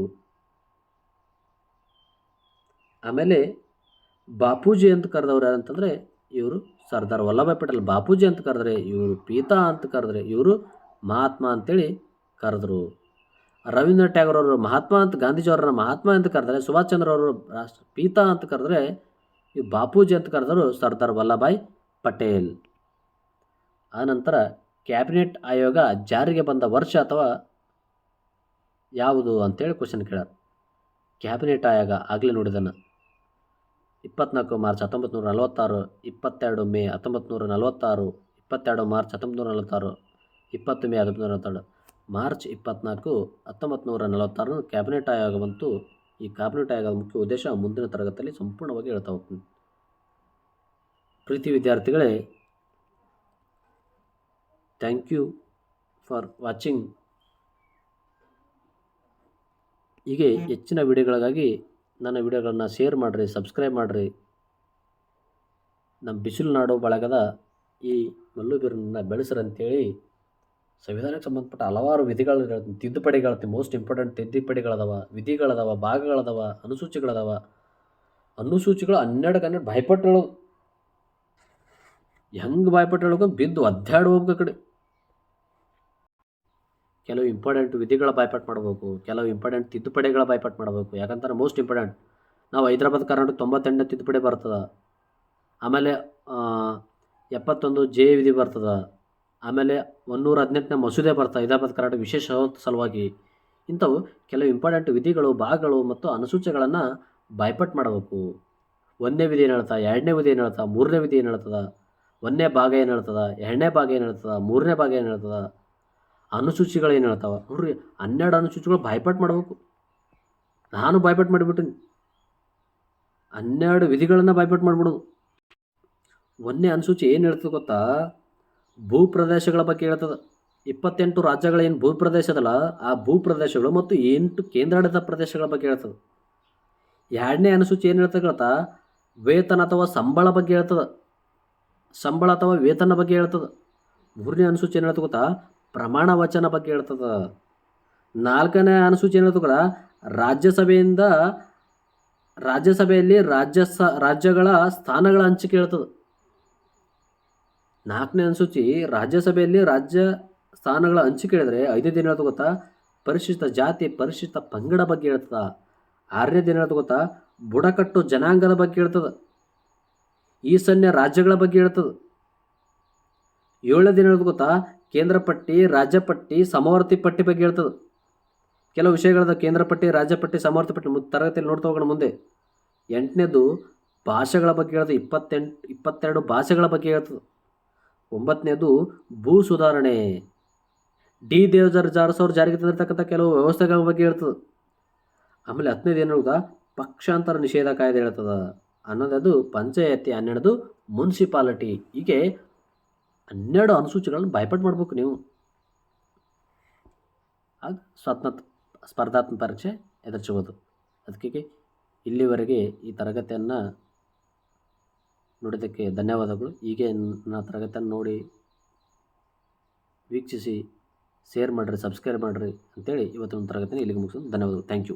ಆಮೇಲೆ ಬಾಪೂಜಿ ಅಂತ ಕರೆದವ್ರು ಯಾರಂತಂದರೆ ಇವರು ಸರ್ದಾರ್ ವಲ್ಲಭಾಯ್ ಪಟೇಲ್. ಬಾಪೂಜಿ ಅಂತ ಕರೆದ್ರೆ ಇವರು ಪೀತಾ ಅಂತ ಕರೆದ್ರೆ ಇವರು ಮಹಾತ್ಮ ಅಂತೇಳಿ ಕರೆದ್ರು. ರವೀಂದ್ರನಾಥ್ ಟ್ಯಾಗೋರ್ ಅವರು ಮಹಾತ್ಮ ಅಂತ, ಗಾಂಧೀಜಿಯವರನ್ನ ಮಹಾತ್ಮ ಅಂತ ಕರೆದ್ರೆ, ಸುಭಾಷ್ ಚಂದ್ರ ಅವರು ಪೀತಾ ಅಂತ ಕರೆದ್ರೆ, ಇವು ಬಾಪೂಜಿ ಅಂತ ಕರೆದರು ಸರ್ದಾರ್ ವಲ್ಲಭಾಯ್ ಪಟೇಲ್. ಆನಂತರ ಕ್ಯಾಬಿನೆಟ್ ಆಯೋಗ ಜಾರಿಗೆ ಬಂದ ವರ್ಷ ಅಥವಾ ಯಾವುದು ಅಂತೇಳಿ ಕ್ವಶನ್ ಕೇಳ್ಯಾರ. ಕ್ಯಾಬಿನೆಟ್ ಆಯೋಗ ಆಗಲೇ ನೋಡಿದನ್ನು. 24 March 1946, 22 May 1946, 22 March 1946, 20 May 1942, March 24, 1946 cabinet ಆಯೋಗ ಬಂತು. ಈ ಕ್ಯಾಬಿನೆಟ್ ಆಯೋಗದ ಮುಖ್ಯ ಉದ್ದೇಶ ಮುಂದಿನ ತರಗತಿಯಲ್ಲಿ ಸಂಪೂರ್ಣವಾಗಿ ಹೇಳ್ತಾ ಹೋಗ್ತೀನಿ. ಪ್ರೀತಿ ವಿದ್ಯಾರ್ಥಿಗಳೇ, ಥ್ಯಾಂಕ್ ಯು ಫಾರ್ ವಾಚಿಂಗ್. ಹೀಗೆ ಹೆಚ್ಚಿನ ವಿಡಿಯೋಗಳಿಗಾಗಿ ನನ್ನ ವಿಡಿಯೋಗಳನ್ನ ಶೇರ್ ಮಾಡಿರಿ, ಸಬ್ಸ್ಕ್ರೈಬ್ ಮಾಡಿರಿ. ನಮ್ಮ ಬಿಸಿಲು ನಾಡು ಬಳಗದ ಈ ಮಲ್ಲುಬೀರನ್ನ ಬೆಳೆಸ್ರಂತೇಳಿ ಸಂವಿಧಾನಕ್ಕೆ ಸಂಬಂಧಪಟ್ಟ ಹಲವಾರು ವಿಧಿಗಳು ಹೇಳ್ತೀನಿ, ತಿದ್ದುಪಡಿಗಳು, ಮೋಸ್ಟ್ ಇಂಪಾರ್ಟೆಂಟ್ ತಿದ್ದುಪಡಿಗಳದಾವ, ವಿಧಿಗಳದಾವ, ಭಾಗಗಳದಾವ, ಅನುಸೂಚಿಗಳದಾವ. ಅನುಸೂಚಿಗಳು 12 ಬಾಯ್ಪಟ್ಟು ಹೇಳೋದು. ಹೆಂಗೆ ಬಾಯ್ಪಟ್ಟು ಹೇಳೋದು? ಬಿದ್ದು ಒದ್ದಾಡಿ ಹೋಗ್ಬೇಕು ಕಡೆ. ಕೆಲವು ಇಂಪಾರ್ಟೆಂಟ್ ವಿಧಿಗಳ ಬಾಯ್ಪಾಟ್ ಮಾಡಬೇಕು, ಕೆಲವು ಇಂಪಾರ್ಟೆಂಟ್ ತಿದ್ದುಪಡಿಗಳ ಬಾಯ್ಪಾಟ್ ಮಾಡಬೇಕು. ಯಾಕಂತಾರೆ ಮೋಸ್ಟ್ ಇಂಪಾರ್ಟೆಂಟ್. ನಾವು ಹೈದರಾಬಾದ್ ಕರ್ನಾಟಕ 98ನೇ ತಿದ್ದುಪಡಿ ಬರ್ತದೆ. ಆಮೇಲೆ 71 ಜೆ ವಿಧಿ ಬರ್ತದೆ. ಆಮೇಲೆ 118ನೇ ಮಸೂದೆ ಬರ್ತದೆ ಹೈದರಾಬಾದ್ ಕರ್ನಾಟಕ ವಿಶೇಷ ಸಲುವಾಗಿ. ಇಂಥವು ಕೆಲವು ಇಂಪಾರ್ಟೆಂಟ್ ವಿಧಿಗಳು, ಭಾಗಗಳು ಮತ್ತು ಅನುಸೂಚಿಗಳನ್ನು ಬಾಯ್ಪಾಟ್ ಮಾಡಬೇಕು. 1ನೇ ವಿಧಿ ಏನು ಹೇಳ್ತಾ, 2ನೇ ವಿಧಿ ಏನು ಹೇಳ್ತಾ, 3ನೇ ವಿಧಿ ಏನು ಹೇಳ್ತದೆ, 1ನೇ ಭಾಗ ಏನು ಹೇಳ್ತದೆ, 2ನೇ ಭಾಗ ಏನು ಹೇಳ್ತದೆ, 3ನೇ ಭಾಗ ಏನು ಹೇಳ್ತದೆ, ಅನುಸೂಚಿಗಳು ಏನು ಹೇಳ್ತಾವೆ ನೋಡ್ರಿ. 12 ಅನುಸೂಚಿಗಳು ಬಾಯ್ಪಾಟ್ ಮಾಡಬೇಕು. ನಾನು ಬಾಯ್ಪಾಟ್ ಮಾಡಿಬಿಟ್ಟಿನಿ. 12 ವಿಧಿಗಳನ್ನು ಬಾಯ್ಪಾಟ್ ಮಾಡಿಬಿಡೋದು. 1ನೇ ಅನುಸೂಚಿ ಏನು ಹೇಳ್ತದೆ ಗೊತ್ತಾ? ಭೂಪ್ರದೇಶಗಳ ಬಗ್ಗೆ ಹೇಳ್ತದೆ. 28 ರಾಜ್ಯಗಳ ಏನು ಭೂಪ್ರದೇಶ ಅದಲ್ಲ, ಆ ಭೂಪ್ರದೇಶಗಳು ಮತ್ತು 8 ಕೇಂದ್ರಾಡಳಿತ ಪ್ರದೇಶಗಳ ಬಗ್ಗೆ ಹೇಳ್ತದೆ. 2ನೇ ಅನುಸೂಚಿ ಏನು ಹೇಳ್ತದೆ ಗೊತ್ತಾ? ವೇತನ ಅಥವಾ ಸಂಬಳ ಬಗ್ಗೆ ಹೇಳ್ತದೆ. ಸಂಬಳ ಅಥವಾ ವೇತನ ಬಗ್ಗೆ ಹೇಳ್ತದೆ. 3ನೇ ಅನುಸೂಚಿ ಏನು ಹೇಳ್ತದೆ ಗೊತ್ತಾ? ಪ್ರಮಾಣ ವಚನ ಬಗ್ಗೆ ಹೇಳ್ತದೆ. 4ನೇ ಅನುಸೂಚಿ ಏನು ಹೇಳ್ತದೆ ಗೊತ್ತಾ? ರಾಜ್ಯಸಭೆಯಲ್ಲಿ ರಾಜ್ಯಗಳ ಸ್ಥಾನಗಳ ಹಂಚಿಕೆ ಹೇಳ್ತದೆ. 4ನೇ ಅನುಸೂಚಿ ರಾಜ್ಯಸಭೆಯಲ್ಲಿ ರಾಜ್ಯ ಸ್ಥಾನಗಳ ಹಂಚಿಕೆ ಹೇಳಿದ್ರೆ 5ನೇ ದಿನ ಹೇಳ್ತದೆ ಗೊತ್ತಾ? ಪರಿಶಿಷ್ಟ ಜಾತಿ ಪರಿಶಿಷ್ಟ ಪಂಗಡ ಬಗ್ಗೆ ಹೇಳ್ತದ. 6ನೇ ದಿನ ಹೇಳ್ತದೆ ಗೊತ್ತಾ? ಬುಡಕಟ್ಟು ಜನಾಂಗದ ಬಗ್ಗೆ ಹೇಳ್ತದೆ. ಈಶಾನ್ಯ ರಾಜ್ಯಗಳ ಬಗ್ಗೆ ಹೇಳ್ತದೆ. 7ನೇ ದಿನ ಹೇಳ್ತದೆ ಗೊತ್ತಾ? ಕೇಂದ್ರ ಪಟ್ಟಿ ರಾಜ್ಯ ಪಟ್ಟಿ ಸಮವರ್ತಿ ಪಟ್ಟಿ ಬಗ್ಗೆ ಹೇಳ್ತದೆ. ಕೆಲವು ವಿಷಯಗಳದ ಕೇಂದ್ರ ಪಟ್ಟಿ ರಾಜ್ಯ ಪಟ್ಟಿ ಸಮವರ್ತಿ ಪಟ್ಟಿ ತರಗತಿಯಲ್ಲಿ ನೋಡ್ತಾ ಹೋಗೋಣ ಮುಂದೆ. 8ನೇದು ಭಾಷೆಗಳ ಬಗ್ಗೆ ಹೇಳ್ತದೆ. 22 ಭಾಷೆಗಳ ಬಗ್ಗೆ ಹೇಳ್ತದೆ. 9ನೇದು ಭೂ ಸುಧಾರಣೆ ಡಿ ದೇವದಾರ್ ಅವರು ಜಾರಿಗೆ ತಂದಿರತಕ್ಕಂಥ ಕೆಲವು ವ್ಯವಸ್ಥೆಗಳ ಬಗ್ಗೆ ಹೇಳ್ತದೆ. ಆಮೇಲೆ 10ನೇದು ಏನು ಹೇಳ್ತಾ? ಪಕ್ಷಾಂತರ ನಿಷೇಧ ಕಾಯ್ದೆ ಹೇಳ್ತದ. 11ನೇದು ಪಂಚಾಯತಿ, 12ನೇದು ಮುನ್ಸಿಪಾಲಿಟಿ. ಹೀಗೆ 12 ಅನುಸೂಚಿಗಳನ್ನು ಬಾಯ್ಪಾಟ್ ಮಾಡಬೇಕು ನೀವು. ಆಗ ಸ್ಪರ್ಧಾತ್ಮಕ ಪರೀಕ್ಷೆ ಎದುರಿಸಬಹುದು. ಅದಕ್ಕೆ ಇಲ್ಲಿವರೆಗೆ ಈ ತರಗತಿಯನ್ನು ನೋಡಿದ್ದಕ್ಕೆ ಧನ್ಯವಾದಗಳು. ಹೀಗೆ ನನ್ನ ತರಗತಿಯನ್ನು ನೋಡಿ ವೀಕ್ಷಿಸಿ, ಶೇರ್ ಮಾಡಿರಿ, ಸಬ್ಸ್ಕ್ರೈಬ್ ಮಾಡಿರಿ ಅಂತೇಳಿ ಇವತ್ತಿನ ತರಗತಿನ ಇಲ್ಲಿಗೆ ಮುಗಿಸೋದು. ಧನ್ಯವಾದಗಳು. Thank you.